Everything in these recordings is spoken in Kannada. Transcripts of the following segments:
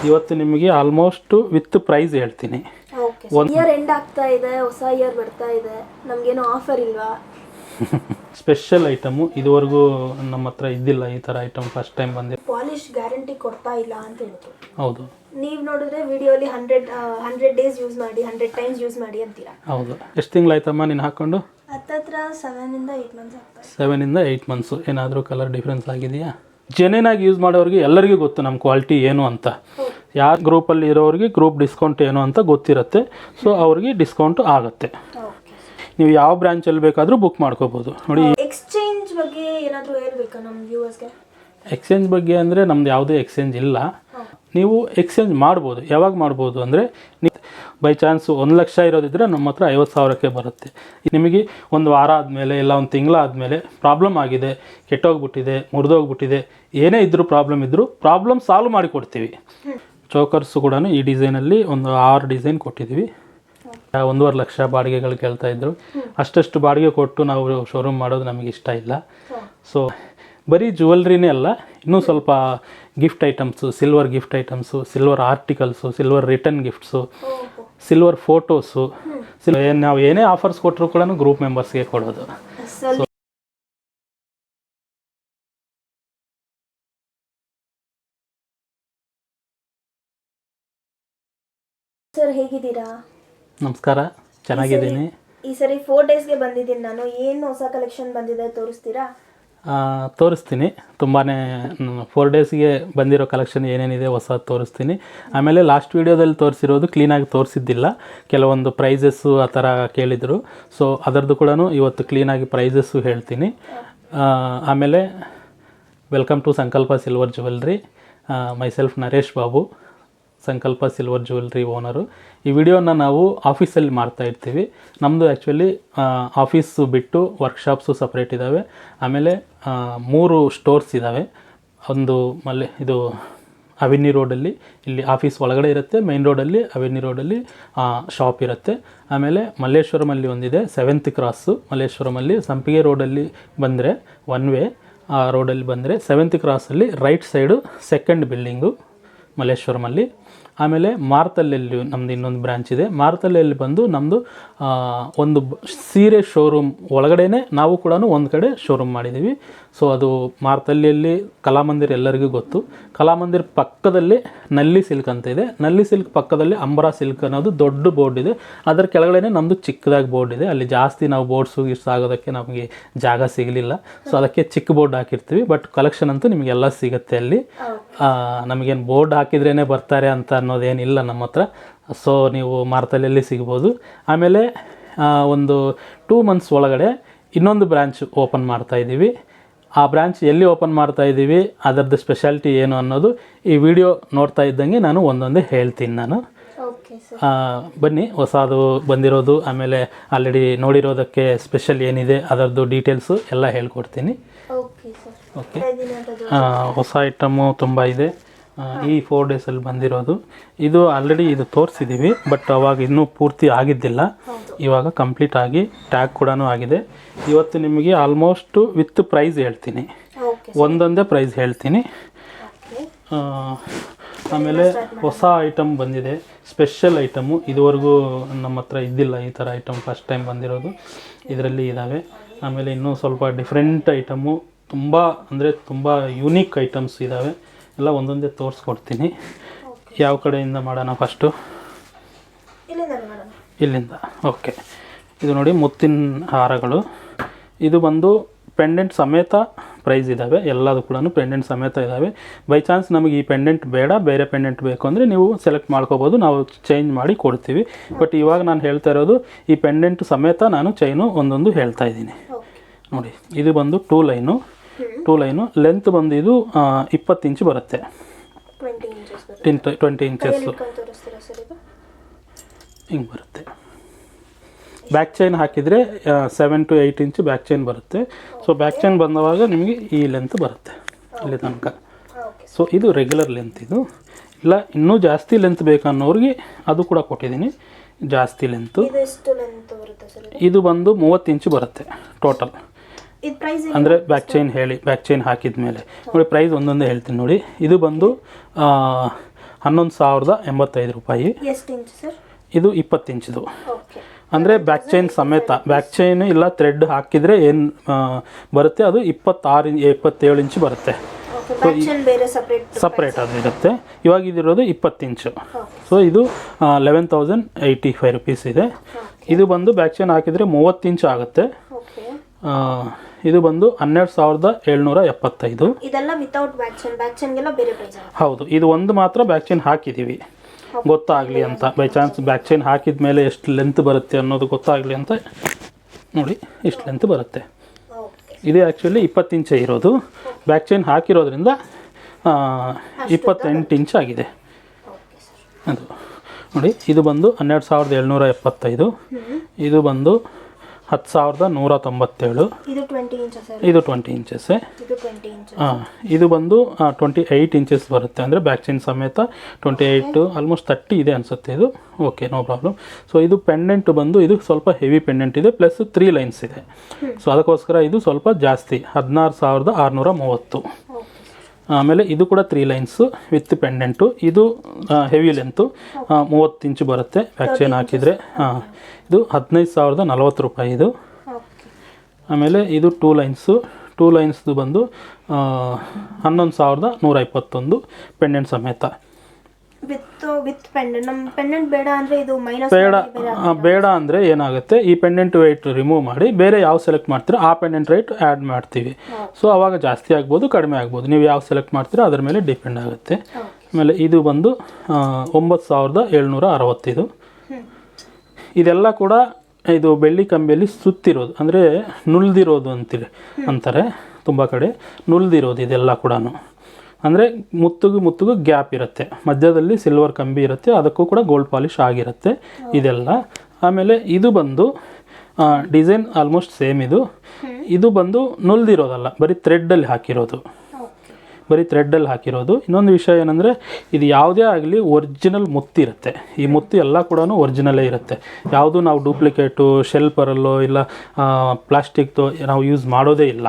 ಇವತ್ತು ನಿಮಗೆ ಆಲ್ಮೋಸ್ಟ್ ವಿತ್ ಪ್ರೈಸ್ ಹೇಳ್ತೀನಿ. ಇಯರ್ ಎಂಡ್ ಆಗ್ತಾ ಇದೆ, ಹೊಸ ಇಯರ್ ಬರ್ತಾ ಇದೆ, ನಮಗೇನು ಆಫರ್ ಇಲ್ವಾ? ಸ್ಪೆಷಲ್ ಐಟಮು ಇದುವರೆಗೂ ನಮ್ಮ ಹತ್ರ ಇದ್ದಿಲ್ಲ ಈ ಥರ ಐಟಮ್, ಫಸ್ಟ್ ಟೈಮ್ ಬಂದಿದೆ. ಪಾಲಿಶ್ ಗ್ಯಾರಂಟಿ ಕೊಡ್ತಾ ಇಲ್ಲ ಅಂತ ಹೇಳ್ತು. ಹೌದು, ನೀವು ನೋಡಿದ್ರೆ ವಿಡಿಯೋಲಿ 100 ಡೇಸ್ ಯೂಸ್ ಮಾಡಿ, 100 ಟೈಮ್ಸ್ ಯೂಸ್ ಮಾಡಿ ಅಂತೀರಾ. ಹೌದು. ಎಷ್ಟು ತಿಂಗಳಾಯ್ತಮ್ಮ ನೀನು ಹಾಕ್ಕೊಂಡು? ಹತ್ತತ್ರ 7 ಇಂದ 8 ಮಂತ್ಸ್ ಆಗ್ತದೆ. 7 ಇಂದ 8 ಮಂತ್ಸು. ಏನಾದರೂ ಕಲರ್ ಡಿಫ್ರೆನ್ಸ್ ಆಗಿದೆಯಾ? ಜೆನ್ಯೂನಾಗಿ ಯೂಸ್ ಮಾಡೋರಿಗೆ ಎಲ್ಲರಿಗೂ ಗೊತ್ತು ನಮ್ಮ ಕ್ವಾಲಿಟಿ ಏನು ಅಂತ. ಯಾವ ಗ್ರೂಪಲ್ಲಿ ಇರೋರಿಗೆ ಗ್ರೂಪ್ ಡಿಸ್ಕೌಂಟ್ ಏನು ಅಂತ ಗೊತ್ತಿರುತ್ತೆ. ಸೊ ಅವ್ರಿಗೆ ಡಿಸ್ಕೌಂಟ್ ಆಗುತ್ತೆ. ನೀವು ಯಾವ ಬ್ರಾಂಚಲ್ಲಿ ಬೇಕಾದರೂ ಬುಕ್ ಮಾಡ್ಕೋಬೋದು. ನೋಡಿ, ಎಕ್ಸ್ಚೇಂಜ್ ಬಗ್ಗೆ ಏನಾದರೂ ಹೇಳ್ಬೇಕಾ ನಮ್ಮ ವ್ಯೂವರ್ಸ್ಗೆ? ಎಕ್ಸ್ಚೇಂಜ್ ಬಗ್ಗೆ ಅಂದರೆ ನಮ್ದು ಯಾವುದೇ ಎಕ್ಸ್ಚೇಂಜ್ ಇಲ್ಲ. ನೀವು ಎಕ್ಸ್ಚೇಂಜ್ ಮಾಡ್ಬೋದು. ಯಾವಾಗ ಮಾಡ್ಬೋದು ಅಂದರೆ, ಬೈ ಚಾನ್ಸ್ 1 ಲಕ್ಷ ಇರೋದಿದ್ರೆ ನಮ್ಮ ಹತ್ರ 50,000ಕ್ಕೆ ಬರುತ್ತೆ. ನಿಮಗೆ ಒಂದು ವಾರ ಆದಮೇಲೆ ಇಲ್ಲ ಒಂದು ತಿಂಗಳಾದಮೇಲೆ ಪ್ರಾಬ್ಲಮ್ ಆಗಿದೆ, ಕೆಟ್ಟೋಗ್ಬಿಟ್ಟಿದೆ, ಮುರಿದೋಗ್ಬಿಟ್ಟಿದೆ, ಏನೇ ಇದ್ದರೂ ಪ್ರಾಬ್ಲಮ್ ಸಾಲ್ವ್ ಮಾಡಿ ಕೊಡ್ತೀವಿ. ಚೋಕರ್ಸು ಕೂಡ ಈ ಡಿಸೈನಲ್ಲಿ ಒಂದು 6 ಡಿಸೈನ್ ಕೊಟ್ಟಿದ್ದೀವಿ. 1.5 ಲಕ್ಷ ಬಾಡಿಗೆಗಳು ಕೇಳ್ತಾಯಿದ್ರು. ಅಷ್ಟು ಬಾಡಿಗೆ ಕೊಟ್ಟು ನಾವು ಶೋರೂಮ್ ಮಾಡೋದು ನಮಗೆ ಇಷ್ಟ ಇಲ್ಲ. ಸೊ ಬರೀ ಜ್ಯುವೆಲ್ರಿನೇ ಅಲ್ಲ, ಇನ್ನೂ ಸ್ವಲ್ಪ gift items, silver gift items, silver articles, silver return gifts, silver photos, ನಾವು ಏನೇ ಆಫರ್ಸ್ ಕೊಟ್ಟರು ಕೂಡ ಗ್ರೂಪ್ ಮೆಂಬರ್ಸ್ಗೆ ಕೊಡೋದು. ಸರ್ ಹೇಗಿದ್ದೀರಾ? ನಮಸ್ಕಾರ, ಚೆನ್ನಾಗಿದ್ದೀನಿ. ಈ ಸರಿ 4 ಡೇಸ್ಗೆ ಬಂದಿದ್ದೀನಿ ನಾನು. ಏನು ಹೊಸ ಕಲೆಕ್ಷನ್ ಬಂದಿದೆ ತೋರಿಸ್ತೀರಾ? ತೋರಿಸ್ತೀನಿ. ತುಂಬಾ 4 ಡೇಸ್ಗೆ ಬಂದಿರೋ ಕಲೆಕ್ಷನ್ ಏನೇನಿದೆ ಹೊಸ ತೋರಿಸ್ತೀನಿ. ಆಮೇಲೆ ಲಾಸ್ಟ್ ವೀಡಿಯೋದಲ್ಲಿ ತೋರಿಸಿರೋದು ಕ್ಲೀನಾಗಿ ತೋರಿಸಿದ್ದಿಲ್ಲ, ಕೆಲವೊಂದು ಪ್ರೈಸಸ್ಸು ಆ ಥರ ಕೇಳಿದರು. ಸೊ ಅದರದ್ದು ಕೂಡ ಇವತ್ತು ಕ್ಲೀನಾಗಿ ಪ್ರೈಸಸ್ಸು ಹೇಳ್ತೀನಿ. ಆಮೇಲೆ ವೆಲ್ಕಮ್ ಟು ಸಂಕಲ್ಪ silver jewellery. Myself Naresh Babu, ಸಂಕಲ್ಪ ಸಿಲ್ವರ್ ಜ್ಯುವೆಲ್ರಿ ಓನರು. ಈ ವಿಡಿಯೋನ ನಾವು ಆಫೀಸಲ್ಲಿ ಮಾಡ್ತಾಯಿರ್ತೀವಿ. ನಮ್ಮದು ಆ್ಯಕ್ಚುಲಿ ಆಫೀಸು ಬಿಟ್ಟು ವರ್ಕ್ಶಾಪ್ಸು ಸಪ್ರೇಟ್ ಇದ್ದಾವೆ. ಆಮೇಲೆ 3 ಸ್ಟೋರ್ಸ್ ಇದ್ದಾವೆ. ಒಂದು ಇದು ಅವೆನ್ಯೂ ರೋಡಲ್ಲಿ, ಇಲ್ಲಿ ಆಫೀಸ್ ಒಳಗಡೆ ಇರುತ್ತೆ. ಮೈನ್ ರೋಡಲ್ಲಿ, ಅವೆನ್ಯೂ ರೋಡಲ್ಲಿ ಶಾಪ್ ಇರುತ್ತೆ. ಆಮೇಲೆ ಮಲ್ಲೇಶ್ವರಮಲ್ಲಿ ಒಂದಿದೆ, 7th ಕ್ರಾಸು ಮಲ್ಲೇಶ್ವರಮಲ್ಲಿ. ಸಂಪಿಗೆ ರೋಡಲ್ಲಿ ಬಂದರೆ 1 ವೇ, ಆ ರೋಡಲ್ಲಿ ಬಂದರೆ 7th ಕ್ರಾಸಲ್ಲಿ ರೈಟ್ ಸೈಡು 2nd ಬಿಲ್ಡಿಂಗು ಮಲ್ಲೇಶ್ವರಮಲ್ಲಿ. ಆಮೇಲೆ ಮಾರ್ತಳ್ಳಿಯಲ್ಲಿ ನಮ್ಮದು ಇನ್ನೊಂದು ಬ್ರಾಂಚ್ ಇದೆ. ಮಾರ್ತಳ್ಳಿಯಲ್ಲಿ ಬಂದು ನಮ್ಮದು ಒಂದು ಸೀರೆ ಶೋರೂಮ್ ಒಳಗಡೆನೇ ನಾವು ಕೂಡ ಒಂದು ಕಡೆ ಶೋರೂಮ್ ಮಾಡಿದ್ದೀವಿ. ಸೊ ಅದು ಮಾರ್ತಳ್ಳಿಯಲ್ಲಿ ಕಲಾಮಂದಿರ್ ಎಲ್ಲರಿಗೂ ಗೊತ್ತು. ಕಲಾಮಂದಿರ್ ಪಕ್ಕದಲ್ಲಿ ನಲ್ಲಿ ಸಿಲ್ಕ್ ಅಂತ ಇದೆ. ನಲ್ಲಿ ಸಿಲ್ಕ್ ಪಕ್ಕದಲ್ಲಿ ಅಂಬರಾ ಸಿಲ್ಕ್ ಅನ್ನೋದು ದೊಡ್ಡ ಬೋರ್ಡ್ ಇದೆ. ಅದರ ಕೆಳಗಡೆ ನಮ್ಮದು ಚಿಕ್ಕದಾಗಿ ಬೋರ್ಡ್ ಇದೆ. ಅಲ್ಲಿ ಜಾಸ್ತಿ ನಾವು ಬೋರ್ಡ್ಸು ಆಗೋದಕ್ಕೆ ನಮಗೆ ಜಾಗ ಸಿಗಲಿಲ್ಲ. ಸೊ ಅದಕ್ಕೆ ಚಿಕ್ಕ ಬೋರ್ಡ್ ಹಾಕಿರ್ತೀವಿ. ಬಟ್ ಕಲೆಕ್ಷನ್ ಅಂತೂ ನಿಮಗೆಲ್ಲ ಸಿಗುತ್ತೆ ಅಲ್ಲಿ. ನಮಗೇನು ಬೋರ್ಡ್ ಹಾಕಿದ್ರೇ ಬರ್ತಾರೆ ಅಂತ ಅನ್ನೋದೇನಿಲ್ಲ ನಮ್ಮ ಹತ್ರ. ಸೊ ನೀವು ಮಾರ್ತಳ್ಳಿಯಲ್ಲಿ ಸಿಗ್ಬೋದು. ಆಮೇಲೆ ಒಂದು 2 ಮಂತ್ಸ್ ಒಳಗಡೆ ಇನ್ನೊಂದು ಬ್ರಾಂಚ್ ಓಪನ್ ಮಾಡ್ತಾಯಿದ್ದೀವಿ. ಆ ಬ್ರಾಂಚ್ ಎಲ್ಲಿ ಓಪನ್ ಮಾಡ್ತಾಯಿದ್ದೀವಿ, ಅದರದ್ದು ಸ್ಪೆಷಾಲಿಟಿ ಏನು ಅನ್ನೋದು ಈ ವಿಡಿಯೋ ನೋಡ್ತಾ ಇದ್ದಂಗೆ ನಾನು ಒಂದೊಂದೇ ಹೇಳ್ತೀನಿ. ನಾನು ಬನ್ನಿ, ಹೊಸದು ಬಂದಿರೋದು, ಆಮೇಲೆ ಆಲ್ರೆಡಿ ನೋಡಿರೋದಕ್ಕೆ ಸ್ಪೆಷಲ್ ಏನಿದೆ ಅದರದ್ದು ಡೀಟೇಲ್ಸು ಎಲ್ಲ ಹೇಳ್ಕೊಡ್ತೀನಿ. ಓಕೆ, ಹೊಸ ಐಟಮು ತುಂಬ ಇದೆ. ಈ 4 ಡೇಸಲ್ಲಿ ಬಂದಿರೋದು ಇದು ಆಲ್ರೆಡಿ ಇದು ತೋರಿಸಿದ್ದೀವಿ. ಬಟ್ ಅವಾಗ ಇನ್ನೂ ಪೂರ್ತಿ ಆಗಿದ್ದಿಲ್ಲ. ಇವಾಗ ಕಂಪ್ಲೀಟ್ ಆಗಿ ಟ್ಯಾಗ್ ಕೂಡ ಆಗಿದೆ. ಇವತ್ತು ನಿಮಗೆ ಆಲ್ಮೋಸ್ಟ್ ವಿತ್ ಪ್ರೈಸ್ ಹೇಳ್ತೀನಿ, ಒಂದೊಂದೇ ಪ್ರೈಸ್ ಹೇಳ್ತೀನಿ. ಆಮೇಲೆ ಹೊಸ ಐಟಮ್ ಬಂದಿದೆ, ಸ್ಪೆಷಲ್ ಐಟಮು. ಇದುವರೆಗೂ ನಮ್ಮ ಹತ್ರ ಇದ್ದಿಲ್ಲ ಈ ಥರ ಐಟಮ್, ಫಸ್ಟ್ ಟೈಮ್ ಬಂದಿರೋದು. ಇದರಲ್ಲಿ ಇದ್ದಾವೆ. ಆಮೇಲೆ ಇನ್ನೂ ಸ್ವಲ್ಪ ಡಿಫ್ರೆಂಟ್ ಐಟಮು, ತುಂಬ ಅಂದರೆ ತುಂಬ ಯೂನಿಕ್ ಐಟಮ್ಸ್ ಇದ್ದಾವೆ. ಎಲ್ಲ ಒಂದೊಂದೇ ತೋರಿಸ್ಕೊಡ್ತೀನಿ. ಯಾವ ಕಡೆಯಿಂದ ಮಾಡೋಣ? ಫಸ್ಟು ಇಲ್ಲಿಂದ. ಓಕೆ, ಇದು ನೋಡಿ ಮುತ್ತಿನ ಹಾರಗಳು. ಇದು ಬಂದು ಪೆಂಡೆಂಟ್ ಸಮೇತ ಪ್ರೈಸ್ ಇದ್ದಾವೆ. ಎಲ್ಲದು ಕೂಡ ಪೆಂಡೆಂಟ್ ಸಮೇತ ಇದ್ದಾವೆ. ಬೈ ಚಾನ್ಸ್ ನಮಗೆ ಈ ಪೆಂಡೆಂಟ್ ಬೇಡ, ಬೇರೆ ಪೆಂಡೆಂಟ್ ಬೇಕು ಅಂದರೆ ನೀವು ಸೆಲೆಕ್ಟ್ ಮಾಡ್ಕೋಬೋದು, ನಾವು ಚೇಂಜ್ ಮಾಡಿ ಕೊಡ್ತೀವಿ. ಬಟ್ ಇವಾಗ ನಾನು ಹೇಳ್ತಾ ಇರೋದು ಈ ಪೆಂಡೆಂಟ್ ಸಮೇತ ನಾನು ಚೈನು ಒಂದೊಂದು ಹೇಳ್ತಾ ಇದ್ದೀನಿ. ನೋಡಿ, ಇದು ಬಂದು 2 ಲೈನು. ಲೆಂತ್ ಬಂದು ಇದು 20 ಇಂಚ್ ಬರುತ್ತೆ. 20 ಇಂಚಸ್ಸು ಹಿಂಗೆ ಬರುತ್ತೆ. ಬ್ಯಾಕ್ ಚೈನ್ ಹಾಕಿದರೆ 7 to 8 ಇಂಚ್ ಬ್ಯಾಕ್ ಚೈನ್ ಬರುತ್ತೆ. ಸೊ ಬ್ಯಾಕ್ ಚೈನ್ ಬಂದವಾಗ ನಿಮಗೆ ಈ ಲೆಂತ್ ಬರುತ್ತೆ ಇಲ್ಲಿ ತನಕ. ಸೊ ಇದು ರೆಗ್ಯುಲರ್ ಲೆಂತ್. ಇದು ಇಲ್ಲ ಇನ್ನೂ ಜಾಸ್ತಿ ಲೆಂತ್ ಬೇಕನ್ನೋರಿಗೆ ಅದು ಕೂಡ ಕೊಟ್ಟಿದ್ದೀನಿ, ಜಾಸ್ತಿ ಲೆಂತು. ಇದು ಬಂದು 30 ಇಂಚ್ ಬರುತ್ತೆ ಟೋಟಲ್. ಅಂದರೆ ಬ್ಯಾಕ್ ಚೈನ್ ಹಾಕಿದ ಮೇಲೆ ನೋಡಿ ಪ್ರೈಸ್ ಒಂದೊಂದೇ ಹೇಳ್ತೀನಿ ನೋಡಿ. ಇದು ಬಂದು 11,085 ರೂಪಾಯಿ. ಎಷ್ಟು ಇಂಚ್ ಸರ್? ಇದು 20 ಇಂಚಿದು. ಓಕೆ. ಅಂದರೆ ಬ್ಯಾಕ್ ಚೈನ್ ಸಮೇತ, ಬ್ಯಾಕ್ ಚೈನ್ ಇಲ್ಲ ಥ್ರೆಡ್ ಹಾಕಿದರೆ ಏನು ಬರುತ್ತೆ ಅದು 27 ಇಂಚು ಬರುತ್ತೆ. ಸಪ್ರೇಟ್ ಅದು ಇರುತ್ತೆ. ಇವಾಗ ಇದಿರೋದು 20 ಇಂಚು. ಸೊ ಇದು 11,085 ರುಪೀಸ್ ಇದೆ. ಇದು ಬಂದು ಬ್ಯಾಕ್ ಚೈನ್ ಹಾಕಿದರೆ 30 ಇಂಚು ಆಗುತ್ತೆ. ಇದು ಬಂದು 12,775. ಇದೆಲ್ಲ ವಿತೌಟ್ ಬ್ಯಾಕ್ ಚೈನ್, ಬ್ಯಾಕ್ ಚೈನ್ಗೆಲ್ಲ ಬೇರೆ ಪ್ರೈಸ್. ಹೌದು, ಇದು ಒಂದು ಮಾತ್ರ ಬ್ಯಾಕ್ ಚೈನ್ ಹಾಕಿದ್ದೀವಿ ಗೊತ್ತಾಗಲಿ ಅಂತ. ಬೈ ಚಾನ್ಸ್ ಬ್ಯಾಕ್ ಚೈನ್ ಹಾಕಿದ ಮೇಲೆ ಎಷ್ಟು ಲೆಂತ್ ಬರುತ್ತೆ ಅನ್ನೋದು ಗೊತ್ತಾಗಲಿ ಅಂತ ನೋಡಿ, ಇಷ್ಟು ಲೆಂತ್ ಬರುತ್ತೆ. ಇದು ಆ್ಯಕ್ಚುಲಿ 20 ಇಂಚೆ ಇರೋದು. ಬ್ಯಾಕ್ ಚೈನ್ ಹಾಕಿರೋದ್ರಿಂದ 28 ಇಂಚ್ ಆಗಿದೆ ಅದು ನೋಡಿ. ಇದು ಬಂದು 12,775. ಇದು ಬಂದು 10,197. ಇದು 20 ಇಂಚಸ್. ಹಾಂ, ಇದು ಬಂದು 28 ಇಂಚಸ್ ಬರುತ್ತೆ. ಅಂದರೆ ಬ್ಯಾಕ್ ಚೈನ್ ಸಮೇತ 28 ಆಲ್ಮೋಸ್ಟ್ 30 ಇದೆ ಅನಿಸುತ್ತೆ ಇದು. Okay, no problem. ಸೊ ಇದು ಪೆಂಡೆಂಟ್ ಬಂದು ಇದು ಸ್ವಲ್ಪ ಹೆವಿ ಪೆಂಡೆಂಟ್ ಇದೆ, ಪ್ಲಸ್ 3 ಲೈನ್ಸ್ ಇದೆ. ಸೊ ಅದಕ್ಕೋಸ್ಕರ ಇದು ಸ್ವಲ್ಪ ಜಾಸ್ತಿ, 16,630. ಆಮೇಲೆ ಇದು ಕೂಡ 3 ಲೈನ್ಸು ವಿತ್ ಪೆಂಡೆಂಟು. ಇದು ಹೆವಿ ಲೆಂತು 30 ಇಂಚು ಬರುತ್ತೆ ಬ್ಯಾಕ್ ಚೈನ್ ಹಾಕಿದರೆ. ಹಾಂ, ಇದು 15,040 ರೂಪಾಯಿ ಇದು. ಆಮೇಲೆ ಇದು 2 ಲೈನ್ಸ್ದು ಬಂದು 11,121 ಪೆಂಡೆಂಟ್ ಸಮೇತ. ಬೇಡ ಅಂದರೆ ಏನಾಗುತ್ತೆ, ಈ ಪೆಂಡೆಂಟ್ ವೆಯ್ಟ್ ರಿಮೂವ್ ಮಾಡಿ ಬೇರೆ ಯಾವ ಸೆಲೆಕ್ಟ್ ಮಾಡ್ತೀರೋ ಆ ಪೆಂಡೆಂಟ್ ರೇಟ್ ಆ್ಯಡ್ ಮಾಡ್ತೀವಿ. ಸೊ ಆವಾಗ ಜಾಸ್ತಿ ಆಗ್ಬೋದು, ಕಡಿಮೆ ಆಗ್ಬೋದು. ನೀವು ಯಾವ ಸೆಲೆಕ್ಟ್ ಮಾಡ್ತೀರೋ ಅದ್ರ ಮೇಲೆ ಡಿಪೆಂಡ್ ಆಗುತ್ತೆ. ಆಮೇಲೆ ಇದು ಬಂದು 9,760. ಇದೆಲ್ಲ ಕೂಡ ಇದು ಬೆಳ್ಳಿ ಕಂಬಿಯಲ್ಲಿ ಸುತ್ತಿರೋದು, ಅಂದರೆ ನುಳ್ದಿರೋದು ಅಂತಾರೆ ತುಂಬ ಕಡೆ. ನುಳ್ದಿರೋದು ಇದೆಲ್ಲ ಕೂಡ, ಅಂದರೆ ಮುತ್ತಿಗೂ ಗ್ಯಾಪ್ ಇರುತ್ತೆ, ಮಧ್ಯದಲ್ಲಿ ಸಿಲ್ವರ್ ಕಂಬಿ ಇರುತ್ತೆ, ಅದಕ್ಕೂ ಕೂಡ ಗೋಲ್ಡ್ ಪಾಲಿಶ್ ಆಗಿರುತ್ತೆ ಇದೆಲ್ಲ. ಆಮೇಲೆ ಇದು ಬಂದು ಡಿಸೈನ್ ಆಲ್ಮೋಸ್ಟ್ ಸೇಮ್. ಇದು ಬಂದು ನುಳ್ದಿರೋದಲ್ಲ, ಬರೀ ಥ್ರೆಡ್ಡಲ್ಲಿ ಹಾಕಿರೋದು. ಇನ್ನೊಂದು ವಿಷಯ ಏನಂದರೆ, ಇದು ಯಾವುದೇ ಆಗಲಿ ಒರಿಜಿನಲ್ ಮುತ್ತಿರುತ್ತೆ. ಈ ಮುತ್ತು ಎಲ್ಲ ಕೂಡ ಒರಿಜಿನಲ್ಲೇ ಇರುತ್ತೆ. ಯಾವುದು ನಾವು ಡೂಪ್ಲಿಕೇಟು, ಶೆಲ್ಪರಲ್ಲೋ ಇಲ್ಲ ಪ್ಲಾಸ್ಟಿಕ್ದು ನಾವು ಯೂಸ್ ಮಾಡೋದೇ ಇಲ್ಲ.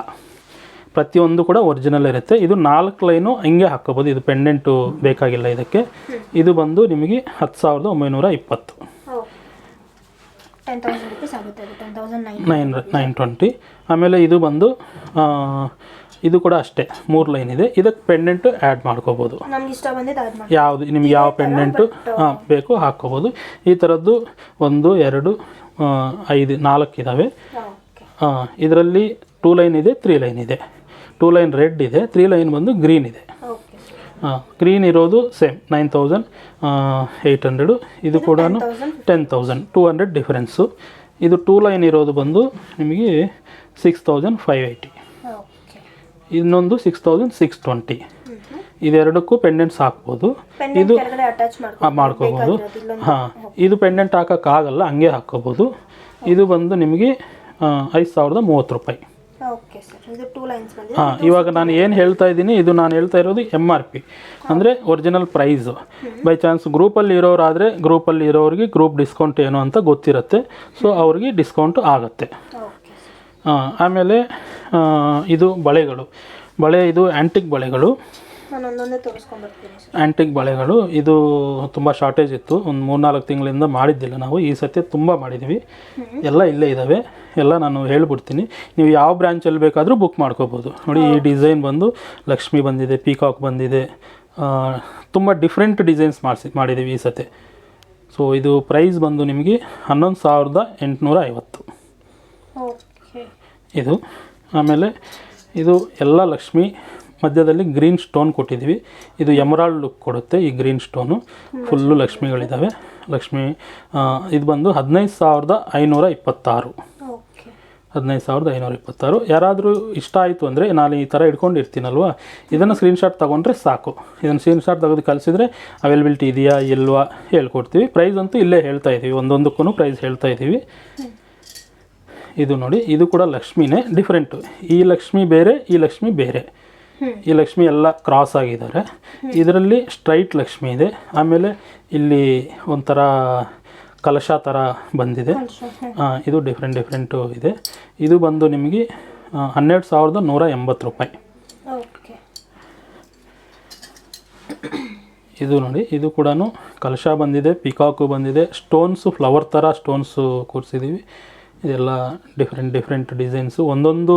ಪ್ರತಿಯೊಂದು ಕೂಡ ಒರಿಜಿನಲ್ ಇರುತ್ತೆ. ಇದು 4 ಲೈನು ಹಿಂಗೆ ಹಾಕ್ಕೋಬೋದು. ಇದು ಪೆಂಡೆಂಟು ಬೇಕಾಗಿಲ್ಲ ಇದಕ್ಕೆ. ಇದು ಬಂದು ನಿಮಗೆ 10,920. 920. ಆಮೇಲೆ ಇದು ಬಂದು ಇದು ಕೂಡ ಅಷ್ಟೇ 3 ಲೈನ್ ಇದೆ. ಇದಕ್ಕೆ ಪೆಂಡೆಂಟು ಆ್ಯಡ್ ಮಾಡ್ಕೋಬೋದು, ಯಾವುದು ನಿಮ್ಗೆ ಯಾವ ಪೆಂಡೆಂಟು ಬೇಕು ಹಾಕ್ಕೋಬೋದು. ಈ ಥರದ್ದು 1 2 5 4 ಇದ್ದಾವೆ. ಇದರಲ್ಲಿ 2 ಲೈನ್ ಇದೆ, 3 ಲೈನ್ ಇದೆ. 2 ಲೈನ್ ರೆಡ್ ಇದೆ, 3 ಲೈನ್ ಬಂದು ಗ್ರೀನ್ ಇದೆ. ಗ್ರೀನ್ ಇರೋದು ಸೇಮ್ 9,800. ಇದು ಕೂಡ 10,200 ಡಿಫ್ರೆನ್ಸು. ಇದು 2 ಲೈನ್ ಇರೋದು ಬಂದು ನಿಮಗೆ 6,580. ಇನ್ನೊಂದು 6,620. ಇದೆರಡಕ್ಕೂ ಪೆಂಡೆಂಟ್ಸ್ ಹಾಕ್ಬೋದು. ಇದು ಮಾಡ್ಕೋಬೋದು. ಹಾಂ, ಇದು ಪೆಂಡೆಂಟ್ ಹಾಕೋಕ್ಕಾಗಲ್ಲ, ಹಂಗೆ ಹಾಕ್ಕೋಬೋದು. ಇದು ಬಂದು ನಿಮಗೆ 5,030 ರೂಪಾಯಿ. ಹಾಂ, ಇವಾಗ ನಾನು ಏನು ಹೇಳ್ತಾ ಇದ್ದೀನಿ, ಇದು ನಾನು ಹೇಳ್ತಾ ಇರೋದು MRP, ಅಂದರೆ ಒರಿಜಿನಲ್ ಪ್ರೈಸು. ಬೈ ಚಾನ್ಸ್ ಗ್ರೂಪಲ್ಲಿ ಇರೋರಾದರೆ ಗ್ರೂಪಲ್ಲಿ ಇರೋರಿಗೆ ಗ್ರೂಪ್ ಡಿಸ್ಕೌಂಟ್ ಏನು ಅಂತ ಗೊತ್ತಿರುತ್ತೆ. ಸೊ ಅವ್ರಿಗೆ ಡಿಸ್ಕೌಂಟ್ ಆಗುತ್ತೆ. ಆಮೇಲೆ ಇದು ಬಳೆಗಳು. ಇದು ಆ್ಯಂಟಿಕ್ ಬಳೆಗಳು. ಇದು ತುಂಬ ಶಾರ್ಟೇಜ್ ಇತ್ತು. ಒಂದು 3-4 ತಿಂಗಳಿಂದ ಮಾಡಿದ್ದಿಲ್ಲ ನಾವು. ಈ ಸತಿ ತುಂಬ ಮಾಡಿದ್ದೀವಿ. ಎಲ್ಲ ಇಲ್ಲೇ ಇದ್ದಾವೆ, ಎಲ್ಲ ನಾನು ಹೇಳ್ಬಿಡ್ತೀನಿ. ನೀವು ಯಾವ ಬ್ರ್ಯಾಂಚಲ್ಲಿ ಬೇಕಾದರೂ ಬುಕ್ ಮಾಡ್ಕೋಬೋದು. ನೋಡಿ, ಈ ಡಿಸೈನ್ ಬಂದು ಲಕ್ಷ್ಮಿ ಬಂದಿದೆ, ಪೀಕಾಕ್ ಬಂದಿದೆ, ತುಂಬ ಡಿಫ್ರೆಂಟ್ ಡಿಸೈನ್ಸ್ ಮಾಡಿದ್ದೀವಿ ಈ ಸತಿ. ಸೊ ಇದು ಪ್ರೈಸ್ ಬಂದು ನಿಮಗೆ 11,850 ಇದು. ಆಮೇಲೆ ಇದು ಎಲ್ಲ ಲಕ್ಷ್ಮಿ, ಮಧ್ಯದಲ್ಲಿ ಗ್ರೀನ್ ಸ್ಟೋನ್ ಕೊಟ್ಟಿದ್ದೀವಿ. ಇದು ಎಮರಾಲ್ಡ್ ಲುಕ್ ಕೊಡುತ್ತೆ ಈ ಗ್ರೀನ್ ಸ್ಟೋನು. ಫುಲ್ಲು ಲಕ್ಷ್ಮಿಗಳಿದ್ದಾವೆ. ಇದು ಬಂದು 15,526. 15,526. ಯಾರಾದರೂ ಇಷ್ಟ ಆಯಿತು ಅಂದರೆ, ನಾನು ಈ ಥರ ಇಟ್ಕೊಂಡಿರ್ತೀನಲ್ವ, ಇದನ್ನು ಸ್ಕ್ರೀನ್ಶಾಟ್ ತೊಗೊಂಡ್ರೆ ಸಾಕು. ಇದನ್ನು ಸ್ಕ್ರೀನ್ಶಾಟ್ ತೆಗೆದು ಕಳಿಸಿದ್ರೆ ಅವೈಲಬಿಲಿಟಿ ಇದೆಯಾ ಇಲ್ವಾ ಹೇಳ್ಕೊಡ್ತೀವಿ. ಪ್ರೈಸ್ ಅಂತೂ ಇಲ್ಲೇ ಹೇಳ್ತಾ ಇದ್ದೀವಿ, ಒಂದೊಂದಕ್ಕೂ ಪ್ರೈಸ್ ಹೇಳ್ತಾ ಇದ್ದೀವಿ. ಇದು ನೋಡಿ, ಇದು ಕೂಡ ಲಕ್ಷ್ಮಿನೇ, ಡಿಫ್ರೆಂಟು. ಈ ಲಕ್ಷ್ಮಿ ಬೇರೆ, ಈ ಲಕ್ಷ್ಮಿ ಬೇರೆ. ಈ ಲಕ್ಷ್ಮಿ ಎಲ್ಲ ಕ್ರಾಸ್ ಆಗಿದ್ದಾರೆ. ಇದರಲ್ಲಿ ಸ್ಟ್ರೈಟ್ ಲಕ್ಷ್ಮಿ ಇದೆ. ಆಮೇಲೆ ಇಲ್ಲಿ ಒಂಥರ ಕಲಶ ಥರ ಬಂದಿದೆ. ಇದು ಡಿಫ್ರೆಂಟು ಇದೆ. ಇದು ಬಂದು ನಿಮಗೆ 12,180 ರೂಪಾಯಿ. ಇದು ನೋಡಿ, ಇದು ಕೂಡ ಕಲಶ ಬಂದಿದೆ, ಪಿಕಾಕು ಬಂದಿದೆ, ಸ್ಟೋನ್ಸು ಫ್ಲವರ್ ಥರ ಸ್ಟೋನ್ಸು ಕೂರಿಸಿದ್ದೀವಿ. ಇದೆಲ್ಲ ಡಿಫ್ರೆಂಟ್ ಡಿಸೈನ್ಸು, ಒಂದೊಂದು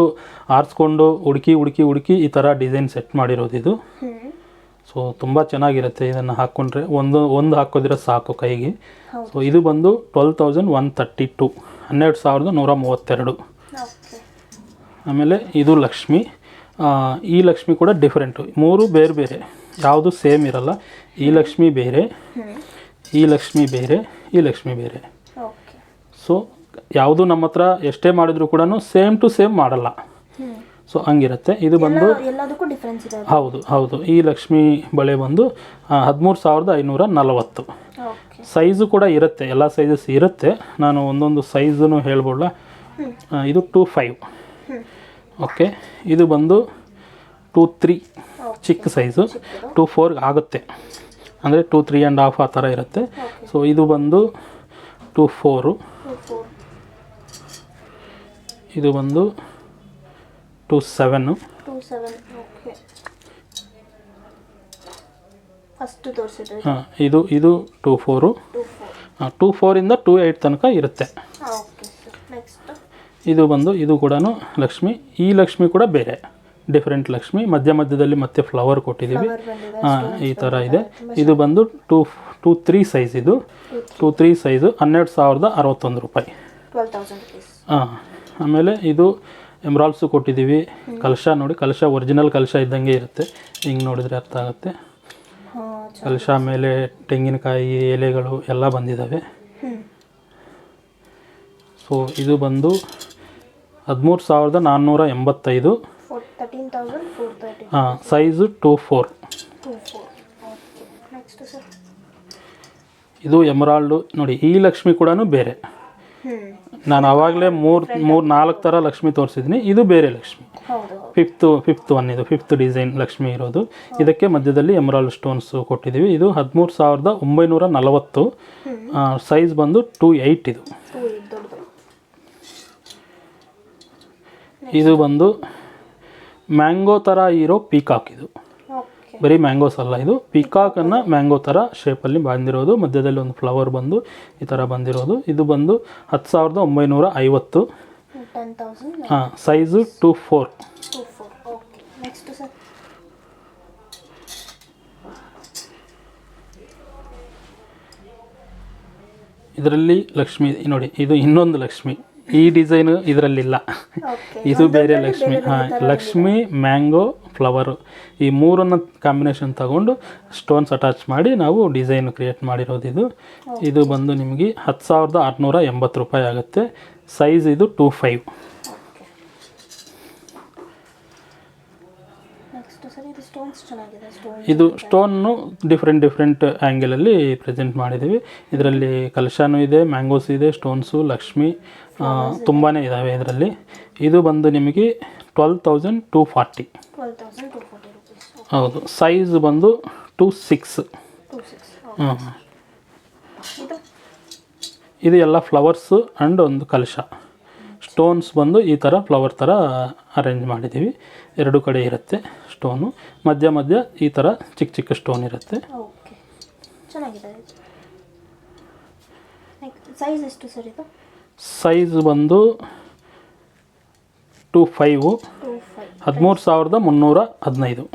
ಆರಿಸ್ಕೊಂಡು ಹುಡುಕಿ ಈ ಥರ ಡಿಸೈನ್ ಸೆಟ್ ಮಾಡಿರೋದು ಇದು. ಸೊ ತುಂಬ ಚೆನ್ನಾಗಿರುತ್ತೆ. ಇದನ್ನು ಹಾಕ್ಕೊಂಡ್ರೆ ಒಂದು ಹಾಕೋದಿರೋ ಸಾಕು ಕೈಗೆ. ಸೊ ಇದು ಬಂದು 12,132, 12,132. ಆಮೇಲೆ ಇದು ಲಕ್ಷ್ಮಿ. ಈ ಲಕ್ಷ್ಮಿ ಕೂಡ ಡಿಫ್ರೆಂಟು, 3 ಬೇರೆ ಯಾವುದು ಸೇಮ್ ಇರಲ್ಲ. ಈ ಲಕ್ಷ್ಮಿ ಬೇರೆ, ಈ ಲಕ್ಷ್ಮಿ ಬೇರೆ, ಈ ಲಕ್ಷ್ಮಿ ಬೇರೆ. ಸೊ ಯಾವುದು ನಮ್ಮ ಹತ್ರ ಎಷ್ಟೇ ಮಾಡಿದ್ರು ಕೂಡ ಸೇಮ್ ಟು ಸೇಮ್ ಮಾಡಲ್ಲ. ಸೊ ಹಂಗಿರುತ್ತೆ. ಇದು ಬಂದು ಹೌದು. ಈ ಲಕ್ಷ್ಮಿ ಬಳೆ ಬಂದು 13,540. ಸೈಜು ಕೂಡ ಇರುತ್ತೆ, ಎಲ್ಲ ಸೈಜಸ್ ಇರುತ್ತೆ. ನಾನು ಒಂದೊಂದು ಸೈಜನ್ನು ಹೇಳ್ಬೋಲ್ಲ. ಇದು 2.5. ಓಕೆ, ಇದು ಬಂದು 2.3 ಚಿಕ್ಕ ಸೈಜು. 2.4 ಆಗುತ್ತೆ, ಅಂದರೆ 2.3.5 ಆ ಥರ ಇರುತ್ತೆ. ಸೊ ಇದು ಬಂದು 2.4. ಇದು ಬಂದು 2.7. ಹಾಂ, ಇದು 2.4. 2.4 ಇಂದ 2.8 ತನಕ ಇರುತ್ತೆ. ಇದು ಬಂದು ಇದು ಕೂಡ ಲಕ್ಷ್ಮಿ. ಈ ಲಕ್ಷ್ಮಿ ಕೂಡ ಬೇರೆ, ಡಿಫ್ರೆಂಟ್ ಲಕ್ಷ್ಮಿ. ಮಧ್ಯದಲ್ಲಿ ಮತ್ತೆ ಫ್ಲವರ್ ಕೊಟ್ಟಿದ್ದೀವಿ. ಈ ಥರ ಇದೆ. ಇದು ಬಂದು 2.3 ಸೈಜ್. ಇದು 2.3 ಸೈಜು 12,061 ರೂಪಾಯಿ. ಹಾಂ. ಆಮೇಲೆ ಇದು ಎಮ್ರಾಲ್ಸು ಕೊಟ್ಟಿದ್ದೀವಿ. ಕಲಶ ನೋಡಿ, ಕಲಶ ಒರಿಜಿನಲ್ ಕಲಶ ಇದ್ದಂಗೆ ಇರುತ್ತೆ. ಹಿಂಗೆ ನೋಡಿದರೆ ಅರ್ಥ ಆಗುತ್ತೆ. ಕಲಶ ಮೇಲೆ ತೆಂಗಿನಕಾಯಿ ಎಲೆಗಳು ಎಲ್ಲ ಬಂದಿದ್ದಾವೆ. ಸೊ ಇದು ಬಂದು 13,485. ಹಾಂ, ಸೈಜು 2.4. ಇದು ಎಮರಾಲ್ಡು ನೋಡಿ. ಈ ಲಕ್ಷ್ಮಿ ಕೂಡ ಬೇರೆ. ನಾನು ಆವಾಗಲೇ 4 ಥರ ಲಕ್ಷ್ಮಿ ತೋರಿಸಿದ್ದೀನಿ. ಇದು ಬೇರೆ ಲಕ್ಷ್ಮಿ, ಫಿಫ್ತ್ ಒನ್. ಇದು 5th ಡಿಸೈನ್ ಲಕ್ಷ್ಮಿ ಇರೋದು. ಇದಕ್ಕೆ ಮಧ್ಯದಲ್ಲಿ ಎಮರಾಲ್ಡ್ ಸ್ಟೋನ್ಸ್ ಕೊಟ್ಟಿದ್ದೀವಿ. ಇದು 13,940. ಸೈಜ್ ಬಂದು 2.8. ಇದು ಬಂದು ಮ್ಯಾಂಗೋ ಥರ ಇರೋ ಪೀಕಾಕ್. ಇದು ಬರೀ ಮ್ಯಾಂಗೋಸ್ ಅಲ್ಲ, ಇದು ಪೀಕಾಕನ್ನು ಮ್ಯಾಂಗೋ ಥರ ಶೇಪಲ್ಲಿ ಬಂದಿರೋದು. ಮಧ್ಯದಲ್ಲಿ ಒಂದು ಫ್ಲವರ್ ಬಂದು ಈ ಥರ ಬಂದಿರೋದು. ಇದು ಬಂದು 10,950. ಹಾಂ, ಸೈಜು 2.4. ಇದರಲ್ಲಿ ಲಕ್ಷ್ಮಿ ನೋಡಿ, ಇದು ಇನ್ನೊಂದು ಲಕ್ಷ್ಮಿ. ಈ ಡಿಸೈನು ಇದರಲ್ಲಿಲ್ಲ, ಇದು ಬೇರೆ ಲಕ್ಷ್ಮಿ. ಹಾಂ, ಲಕ್ಷ್ಮಿ, ಮ್ಯಾಂಗೋ, ಫ್ಲವರು, ಈ ಮೂರನ್ನು ಕಾಂಬಿನೇಷನ್ ತಗೊಂಡು ಸ್ಟೋನ್ಸ್ ಅಟ್ಯಾಚ್ ಮಾಡಿ ನಾವು ಡಿಸೈನ್ ಕ್ರಿಯೇಟ್ ಮಾಡಿರೋದು. ಇದು ಬಂದು ನಿಮಗೆ 10,680 ರೂಪಾಯಿ ಆಗುತ್ತೆ. ಸೈಜ್ ಇದು 2.5. ಇದು ಸ್ಟೋನ್ನು ಡಿಫ್ರೆಂಟ್ ಆ್ಯಂಗಲಲ್ಲಿ ಪ್ರೆಸೆಂಟ್ ಮಾಡಿದ್ದೀವಿ. ಇದರಲ್ಲಿ ಕಲಶನೂ ಇದೆ, ಮ್ಯಾಂಗೋಸ್ ಇದೆ, ಸ್ಟೋನ್ಸು, ಲಕ್ಷ್ಮಿ ತುಂಬಾ ಇದ್ದಾವೆ ಇದರಲ್ಲಿ. ಇದು ಬಂದು ನಿಮಗೆ 12,240. ಹೌದು. ಸೈಜ್ ಬಂದು 2.6. ಹಾಂ. ಇದು ಎಲ್ಲ ಫ್ಲವರ್ಸು ಆ್ಯಂಡ್ ಒಂದು ಕಲಶ. ಸ್ಟೋನ್ಸ್ ಬಂದು ಈ ಥರ ಫ್ಲವರ್ ಥರ ಅರೇಂಜ್ ಮಾಡಿದ್ದೀವಿ. 2 ಕಡೆ ಇರುತ್ತೆ ಸ್ಟೋನು. ಮಧ್ಯ ಈ ಥರ ಚಿಕ್ಕ ಸ್ಟೋನ್ ಇರುತ್ತೆ. ಸೈಜ್ ಬಂದು 2.5. 13,315.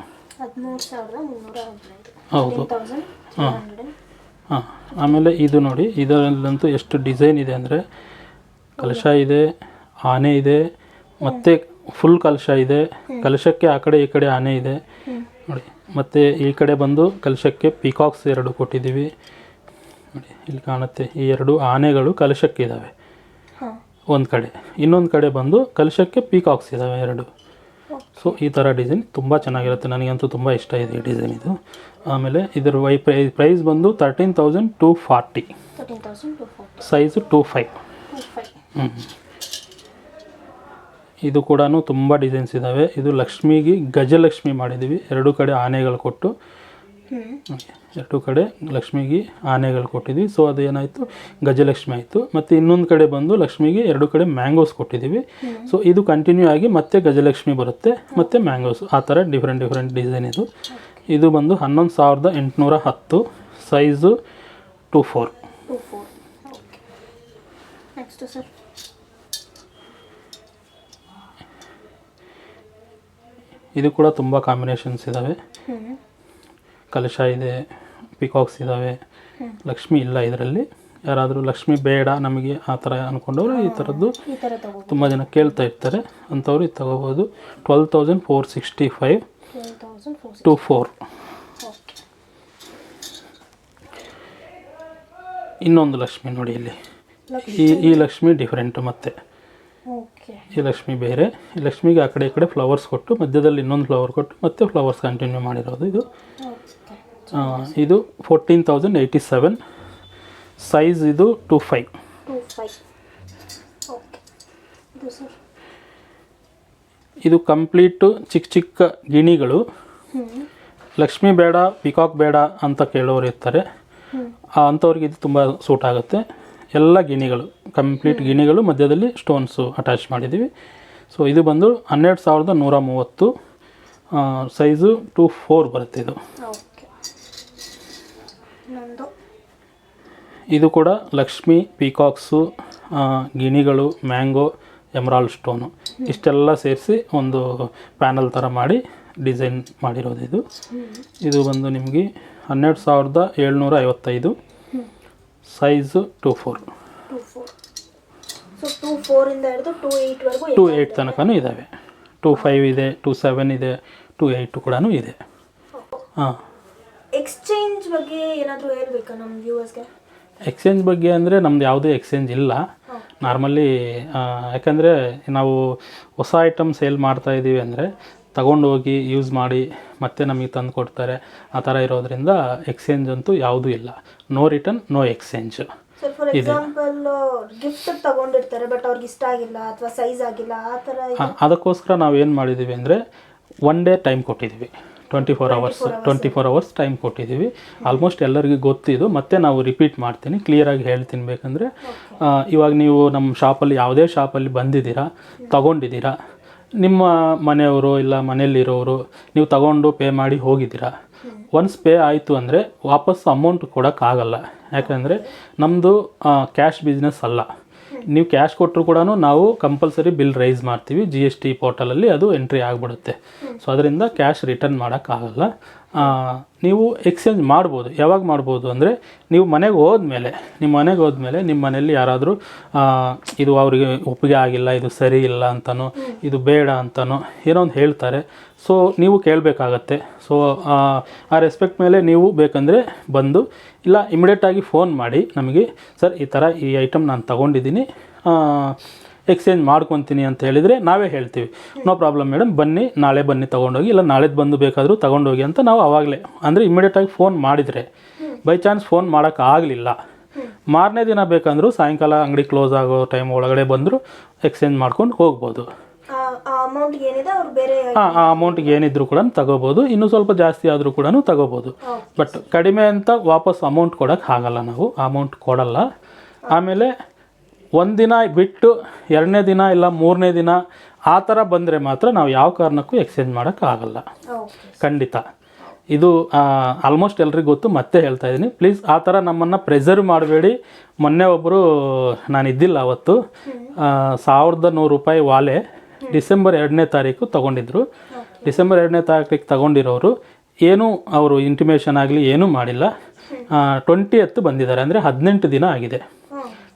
ಹೌದು. ಹಾಂ. ಆಮೇಲೆ ಇದು ನೋಡಿ, ಇದರಲ್ಲಂತೂ ಎಷ್ಟು ಡಿಸೈನ್ ಇದೆ ಅಂದರೆ, ಕಲಶ ಇದೆ, ಆನೆ ಇದೆ, ಮತ್ತು ಫುಲ್ ಕಲಶ ಇದೆ. ಕಲಶಕ್ಕೆ ಆ ಕಡೆ ಈ ಕಡೆ ಆನೆ ಇದೆ ನೋಡಿ. ಮತ್ತು ಈ ಕಡೆ ಬಂದು ಕಲಶಕ್ಕೆ ಪಿಕಾಕ್ಸ್ 2 ಕೊಟ್ಟಿದ್ದೀವಿ ನೋಡಿ, ಇಲ್ಲಿ ಕಾಣುತ್ತೆ. ಈ 2 ಆನೆಗಳು ಕಲಶಕ್ಕೆ ಇದ್ದಾವೆ ಒಂದು ಕಡೆ. ಇನ್ನೊಂದು ಕಡೆ ಬಂದು ಕಲಶಕ್ಕೆ ಪಿಕಾಕ್ಸ್ ಇದ್ದಾವೆ 2. ಸೊ ಈ ಥರ ಡಿಸೈನ್ ತುಂಬ ಚೆನ್ನಾಗಿರುತ್ತೆ. ನನಗಂತೂ ತುಂಬ ಇಷ್ಟ ಇದೆ ಈ ಡಿಸೈನ್ ಇದು. ಆಮೇಲೆ ಇದರ ಪ್ರೈಸ್ ಬಂದು 13,240. ಸೈಜು 2.5. ಇದು ಕೂಡ ತುಂಬ ಡಿಸೈನ್ಸ್ ಇದ್ದಾವೆ. ಇದು ಲಕ್ಷ್ಮಿಗೆ ಗಜಲಕ್ಷ್ಮಿ ಮಾಡಿದ್ದೀವಿ. 2 ಕಡೆ ಆನೆಗಳು ಕೊಟ್ಟು, 2 ಕಡೆ ಲಕ್ಷ್ಮಿಗೆ ಆನೆಗಳು ಕೊಟ್ಟಿದ್ವಿ. ಸೊ ಅದು ಏನಾಯಿತು, ಗಜಲಕ್ಷ್ಮಿ ಆಯಿತು. ಮತ್ತು ಇನ್ನೊಂದು ಕಡೆ ಬಂದು ಲಕ್ಷ್ಮಿಗೆ 2 ಕಡೆ ಮ್ಯಾಂಗೋಸ್ ಕೊಟ್ಟಿದ್ದೀವಿ. ಸೊ ಇದು ಕಂಟಿನ್ಯೂ ಆಗಿ ಮತ್ತೆ ಗಜಲಕ್ಷ್ಮಿ ಬರುತ್ತೆ, ಮತ್ತು ಮ್ಯಾಂಗೋಸ್, ಆ ಥರ ಡಿಫ್ರೆಂಟ್ ಡಿಸೈನ್ ಇದು. ಇದು ಬಂದು 11,810, ಸೈಜು 24. 24. ಓಕೆ. Next sir. ಇದು ಕೂಡ ತುಂಬ ಕಾಂಬಿನೇಷನ್ಸ್ ಇದ್ದಾವೆ. ಕಲಶ ಇದೆ, ಪಿಕಾಕ್ಸ್ ಇದ್ದಾವೆ, ಲಕ್ಷ್ಮಿ ಇಲ್ಲ ಇದರಲ್ಲಿ. ಯಾರಾದರೂ ಲಕ್ಷ್ಮಿ ಬೇಡ ನಮಗೆ ಆ ಥರ ಅಂದ್ಕೊಂಡವರು ಈ ಥರದ್ದು ತುಂಬ ಜನ ಕೇಳ್ತಾ ಇರ್ತಾರೆ, ಅಂಥವ್ರು ಇದು ತಗೋಬೋದು. 12,465, 24. ಇನ್ನೊಂದು ಲಕ್ಷ್ಮಿ ನೋಡಿ ಇಲ್ಲಿ, ಈ ಲಕ್ಷ್ಮಿ ಡಿಫ್ರೆಂಟು. ಮತ್ತು ಈ ಲಕ್ಷ್ಮಿ ಬೇರೆ. ಈ ಲಕ್ಷ್ಮಿಗೆ ಆ ಕಡೆ ಈ ಕಡೆ ಫ್ಲವರ್ಸ್ ಕೊಟ್ಟು ಮಧ್ಯದಲ್ಲಿ ಇನ್ನೊಂದು ಫ್ಲವರ್ ಕೊಟ್ಟು ಮತ್ತೆ ಫ್ಲವರ್ಸ್ ಕಂಟಿನ್ಯೂ ಮಾಡಿರೋದು ಇದು. ಇದು 14,087, ಸೈಜ್ ಇದು 25. ಇದು ಕಂಪ್ಲೀಟು ಚಿಕ್ಕ ಚಿಕ್ಕ ಗಿಣಿಗಳು. ಲಕ್ಷ್ಮಿ ಬೇಡ, ಪಿಕಾಕ್ ಬೇಡ ಅಂತ ಕೇಳೋರು ಇರ್ತಾರೆ, ಅಂಥವ್ರಿಗೆ ಇದು ತುಂಬ ಸೂಟ್ ಆಗುತ್ತೆ. ಎಲ್ಲ ಗಿಣಿಗಳು, ಕಂಪ್ಲೀಟ್ ಗಿಣಿಗಳು, ಮಧ್ಯದಲ್ಲಿ ಸ್ಟೋನ್ಸು ಅಟ್ಯಾಚ್ ಮಾಡಿದ್ದೀವಿ. ಸೊ ಇದು ಬಂದು 12,130, ಸೈಜು 24 ಬರುತ್ತೆ ಇದು. ಇದು ಕೂಡ ಲಕ್ಷ್ಮಿ, ಪಿಕಾಕ್ಸು, ಗಿಣಿಗಳು, ಮ್ಯಾಂಗೋ, ಎಮರಾಲ್ಡ್ ಸ್ಟೋನು ಇಷ್ಟೆಲ್ಲ ಸೇರಿಸಿ ಒಂದು ಪ್ಯಾನಲ್ ಥರ ಮಾಡಿ ಡಿಸೈನ್ ಮಾಡಿರೋದು ಇದು. ಇದು ಬಂದು ನಿಮಗೆ 12,755, ಸೈಜು 24. 28 ತನಕನೂ ಇದ್ದಾವೆ. 25 ಇದೆ, 27 ಇದೆ, 28 ಕೂಡ ಇದೆ. ಹಾಂ. ಎಕ್ಸ್ಚೇಂಜ್ ಬಗ್ಗೆ ಏನಾದರೂ ಹೇಳ್ಬೇಕಾ ನಮ್ಮ ವ್ಯೂವರ್ಸ್ಗೆ? ಎಕ್ಸ್ಚೇಂಜ್ ಬಗ್ಗೆ ಅಂದರೆ ನಮ್ದು ಯಾವುದೇ ಎಕ್ಸ್ಚೇಂಜ್ ಇಲ್ಲ ನಾರ್ಮಲಿ. ಯಾಕಂದರೆ ನಾವು ಹೊಸ ಐಟಮ್ ಸೇಲ್ ಮಾಡ್ತಾ ಇದ್ದೀವಿ ಅಂದರೆ ತಗೊಂಡೋಗಿ ಯೂಸ್ ಮಾಡಿ ಮತ್ತೆ ನಮಗೆ ತಂದು ಕೊಡ್ತಾರೆ, ಆ ಥರ ಇರೋದ್ರಿಂದ ಎಕ್ಸ್ಚೇಂಜ್ ಅಂತೂ ಯಾವುದೂ ಇಲ್ಲ. No return, no exchange. Sir for example gift ತಗೊಂಡಿರ್ತಾರೆ ಬಟ್ ಅವ್ರಿಗೆ ಇಷ್ಟ ಆಗಿಲ್ಲ ಅಥವಾ ಸೈಜ್ ಆಗಿಲ್ಲ ಆ ಥರ, ಅದಕ್ಕೋಸ್ಕರ ನಾವು ಏನು ಮಾಡಿದ್ದೀವಿ ಅಂದರೆ 1 ಡೇ ಟೈಮ್ ಕೊಟ್ಟಿದ್ದೀವಿ. 24 hours ಟೈಮ್ ಕೊಟ್ಟಿದ್ದೀವಿ. ಆಲ್ಮೋಸ್ಟ್ ಎಲ್ಲರಿಗೂ ಗೊತ್ತಿದ್ದು, ಮತ್ತೆ ನಾವು ರಿಪೀಟ್ ಮಾಡ್ತೀನಿ, ಕ್ಲಿಯರಾಗಿ ಹೇಳ್ತೀನಿ. ಬೇಕಂದರೆ ಇವಾಗ ನೀವು ನಮ್ಮ ಶಾಪಲ್ಲಿ ಯಾವುದೇ ಶಾಪಲ್ಲಿ ಬಂದಿದ್ದೀರಾ, ತಗೊಂಡಿದ್ದೀರಾ, ನಿಮ್ಮ ಮನೆಯವರು ಇಲ್ಲ ಮನೆಯಲ್ಲಿರೋರು ನೀವು ತಗೊಂಡು ಪೇ ಮಾಡಿ ಹೋಗಿದ್ದೀರಾ. ಒನ್ಸ್ ಪೇ ಆಯಿತು ಅಂದರೆ ವಾಪಸ್ ಅಮೌಂಟ್ ಕೊಡೋಕ್ಕಾಗಲ್ಲ. ಯಾಕಂದರೆ ನಮ್ಮದು ಕ್ಯಾಶ್ ಬಿಸ್ನೆಸ್ ಅಲ್ಲ. ನೀವು ಕ್ಯಾಶ್ ಕೊಟ್ಟರು ಕೂಡ ನಾವು ಕಂಪಲ್ಸರಿ ಬಿಲ್ ರೈಸ್ ಮಾಡ್ತೀವಿ, GST ಪೋರ್ಟಲಲ್ಲಿ ಅದು ಎಂಟ್ರಿ ಆಗಿಬಿಡುತ್ತೆ. ಸೊ ಅದರಿಂದ ಕ್ಯಾಶ್ ರಿಟರ್ನ್ ಮಾಡೋಕ್ಕಾಗಲ್ಲ. ನೀವು ಎಕ್ಸ್ಚೇಂಜ್ ಮಾಡ್ಬೋದು. ಯಾವಾಗ ಮಾಡ್ಬೋದು ಅಂದರೆ ನೀವು ಮನೆಗೆ ಹೋದ್ಮೇಲೆ, ನಿಮ್ಮ ಮನೆಯಲ್ಲಿ ಯಾರಾದರೂ ಇದು ಅವರಿಗೆ ಒಪ್ಪಿಗೆ ಆಗಿಲ್ಲ, ಇದು ಸರಿ ಇಲ್ಲ ಅಂತನೋ, ಇದು ಬೇಡ ಅಂತನೋ ಏನೋ ಒಂದು ಹೇಳ್ತಾರೆ. ಸೊ ನೀವು ಕೇಳಬೇಕಾಗತ್ತೆ. ಸೊ ಆ ರೆಸ್ಪೆಕ್ಟ್ ಮೇಲೆ ನೀವು ಬೇಕಂದರೆ ಬಂದು, ಇಲ್ಲ ಇಮಿಡಿಯೇಟಾಗಿ ಫೋನ್ ಮಾಡಿ ನಮಗೆ, ಸರ್ ಈ ಥರ ಈ ಐಟಮ್ ನಾನು ತೊಗೊಂಡಿದ್ದೀನಿ, ಎಕ್ಸ್ಚೇಂಜ್ ಮಾಡ್ಕೊತೀನಿ ಅಂತ ಹೇಳಿದರೆ ನಾವೇ ಹೇಳ್ತೀವಿ, ನೋ ಪ್ರಾಬ್ಲಮ್ ಮೇಡಮ್, ಬನ್ನಿ ನಾಳೆ ಬನ್ನಿ ತೊಗೊಂಡೋಗಿ, ಇಲ್ಲ ನಾಳೆದು ಬಂದು ಬೇಕಾದರೂ ತೊಗೊಂಡೋಗಿ ಅಂತ ನಾವು ಆವಾಗಲೇ, ಅಂದರೆ ಇಮಿಡಿಯೇಟಾಗಿ ಫೋನ್ ಮಾಡಿದರೆ. ಬೈ ಚಾನ್ಸ್ ಫೋನ್ ಮಾಡೋಕ್ಕಾಗಲಿಲ್ಲ, ಮಾರನೇ ದಿನ ಬೇಕಂದರೂ ಸಾಯಂಕಾಲ ಅಂಗಡಿ ಕ್ಲೋಸ್ ಆಗೋ ಟೈಮ್ ಒಳಗಡೆ ಬಂದರೂ ಎಕ್ಸ್ಚೇಂಜ್ ಮಾಡ್ಕೊಂಡು ಹೋಗ್ಬೋದು. ಆ ಅಮೌಂಟ್ಗೆ ಏನಿದ್ರು ಕೂಡ ತಗೋಬೋದು. ಇನ್ನೂ ಸ್ವಲ್ಪ ಜಾಸ್ತಿ ಆದರೂ ಕೂಡ ತಗೋಬೋದು. ಬಟ್ ಕಡಿಮೆ ಅಂತ ವಾಪಸ್ ಅಮೌಂಟ್ ಕೊಡೋಕ್ಕೆ ಆಗಲ್ಲ, ನಾವು ಅಮೌಂಟ್ ಕೊಡಲ್ಲ. ಆಮೇಲೆ ಒಂದಿನ ಬಿಟ್ಟು 2ನೇ ದಿನ ಇಲ್ಲ 3ನೇ ದಿನ ಆ ಥರ ಬಂದರೆ ಮಾತ್ರ ನಾವು ಯಾವ ಕಾರಣಕ್ಕೂ ಎಕ್ಸ್ಚೇಂಜ್ ಮಾಡೋಕ್ಕಾಗಲ್ಲ, ಖಂಡಿತ. ಇದು ಆಲ್ಮೋಸ್ಟ್ ಎಲ್ರಿಗೂ ಗೊತ್ತು, ಮತ್ತೆ ಹೇಳ್ತಾ ಇದ್ದೀನಿ. ಪ್ಲೀಸ್ ಆ ಥರ ನಮ್ಮನ್ನು ಪ್ರೆಸರ್ ಮಾಡಬೇಡಿ. ಮೊನ್ನೆ ಒಬ್ಬರು, ನಾನು ಇದ್ದಿಲ್ಲ ಅವತ್ತು, 1,100 ರೂಪಾಯಿ ವಾಲೆ ಡಿಸೆಂಬರ್ 2ನೇ ತಾರೀಕು ತೊಗೊಂಡಿದ್ರು. ಡಿಸೆಂಬರ್ 2ನೇ ತಾರೀಕಿಗೆ ತೊಗೊಂಡಿರೋರು ಏನೂ ಅವರು ಇಂಟಿಮೇಷನ್ ಆಗಲಿ ಏನೂ ಮಾಡಿಲ್ಲ. 20th ಬಂದಿದ್ದಾರೆ, ಅಂದರೆ 18 ದಿನ ಆಗಿದೆ.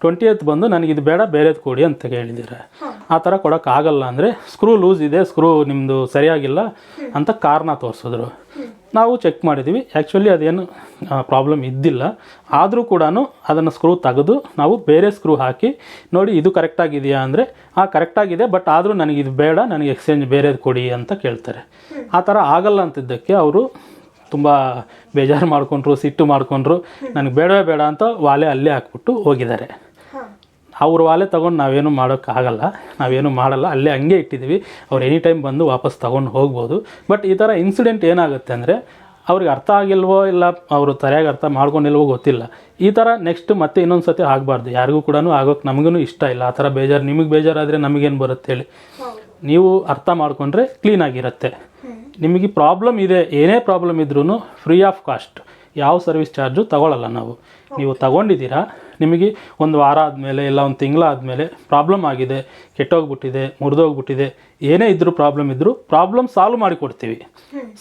20th ಬಂದು ನನಗಿದು ಬೇಡ ಬೇರೆದು ಕೊಡಿ ಅಂತ ಹೇಳಿದ್ದಾರೆ. ಆ ಥರ ಕೊಡೋಕ್ಕಾಗಲ್ಲ, ಅಂದರೆ ಸ್ಕ್ರೂ ಲೂಸ್ ಇದೆ, ಸ್ಕ್ರೂ ನಿಮ್ಮದು ಸರಿಯಾಗಿಲ್ಲ ಅಂತ ಕಾರಣ ತೋರಿಸಿದ್ರು. ನಾವು ಚೆಕ್ ಮಾಡಿದ್ದೀವಿ, ಆ್ಯಕ್ಚುಲಿ ಅದೇನು ಪ್ರಾಬ್ಲಮ್ ಇದ್ದಿಲ್ಲ. ಆದರೂ ಕೂಡ ಅದನ್ನು ಸ್ಕ್ರೂ ತೆಗೆದು ನಾವು ಬೇರೆ ಸ್ಕ್ರೂ ಹಾಕಿ ನೋಡಿ ಇದು ಕರೆಕ್ಟಾಗಿದೆಯಾ ಅಂದರೆ ಕರೆಕ್ಟಾಗಿದೆ, ಬಟ್ ಆದರೂ ನನಗಿದು ಬೇಡ, ನನಗೆ ಎಕ್ಸ್ಚೇಂಜ್ ಬೇರೆದು ಕೊಡಿ ಅಂತ ಕೇಳ್ತಾರೆ. ಆ ಥರ ಆಗಲ್ಲ ಅಂತಿದ್ದಕ್ಕೆ ಅವರು ತುಂಬ ಬೇಜಾರು ಮಾಡಿಕೊಂಡ್ರು, ಸಿಟ್ಟು ಮಾಡಿಕೊಂಡ್ರು. ನನಗೆ ಬೇಡವೇ ಬೇಡ ಅಂತ ವಾಲೆ ಅಲ್ಲೇ ಹಾಕ್ಬಿಟ್ಟು ಹೋಗಿದ್ದಾರೆ. ಅವ್ರ ವಾಲೆ ತೊಗೊಂಡು ನಾವೇನು ಮಾಡೋಕ್ಕಾಗಲ್ಲ, ನಾವೇನು ಮಾಡಲ್ಲ, ಅಲ್ಲೇ ಹಂಗೆ ಇಟ್ಟಿದ್ದೀವಿ. ಅವ್ರು ಎನಿ ಟೈಮ್ ಬಂದು ವಾಪಸ್ ತೊಗೊಂಡು ಹೋಗ್ಬೋದು. ಬಟ್ ಈ ಥರ ಇನ್ಸಿಡೆಂಟ್ ಏನಾಗುತ್ತೆ ಅಂದರೆ ಅವ್ರಿಗೆ ಅರ್ಥ ಆಗಿಲ್ವೋ ಇಲ್ಲ ಅವರು ಸರಿಯಾಗಿ ಅರ್ಥ ಮಾಡ್ಕೊಂಡಿಲ್ವೋ ಗೊತ್ತಿಲ್ಲ. ಈ ಥರ ನೆಕ್ಸ್ಟ್ ಮತ್ತೆ ಇನ್ನೊಂದು ಸತಿ ಆಗಬಾರ್ದು, ಯಾರಿಗೂ ಕೂಡ ಆಗೋಕ್ಕೆ ನಮಗೂ ಇಷ್ಟ ಇಲ್ಲ. ಆ ಥರ ಬೇಜಾರು, ನಿಮಗೆ ಬೇಜಾರಾದರೆ ನಮಗೇನು ಬರುತ್ತೆ ಹೇಳಿ. ನೀವು ಅರ್ಥ ಮಾಡಿಕೊಂಡ್ರೆ ಕ್ಲೀನಾಗಿರುತ್ತೆ. ನಿಮಗೆ ಪ್ರಾಬ್ಲಮ್ ಇದೆ, ಏನೇ ಪ್ರಾಬ್ಲಮ್ ಇದ್ರೂ ಫ್ರೀ ಆಫ್ ಕಾಸ್ಟ್, ಯಾವ ಸರ್ವಿಸ್ ಚಾರ್ಜು ತಗೊಳ್ಳಲ್ಲ ನಾವು. ನೀವು ತಗೊಂಡಿದ್ದೀರಾ, ನಿಮಗೆ ಒಂದು ವಾರ ಆದಮೇಲೆ ಇಲ್ಲ ಒಂದು ತಿಂಗಳಾದಮೇಲೆ ಪ್ರಾಬ್ಲಮ್ ಆಗಿದೆ, ಕೆಟ್ಟೋಗ್ಬಿಟ್ಟಿದೆ, ಮುರಿದೋಗ್ಬಿಟ್ಟಿದೆ, ಏನೇ ಇದ್ದರೂ ಪ್ರಾಬ್ಲಮ್ ಸಾಲ್ವ್ ಮಾಡಿಕೊಡ್ತೀವಿ.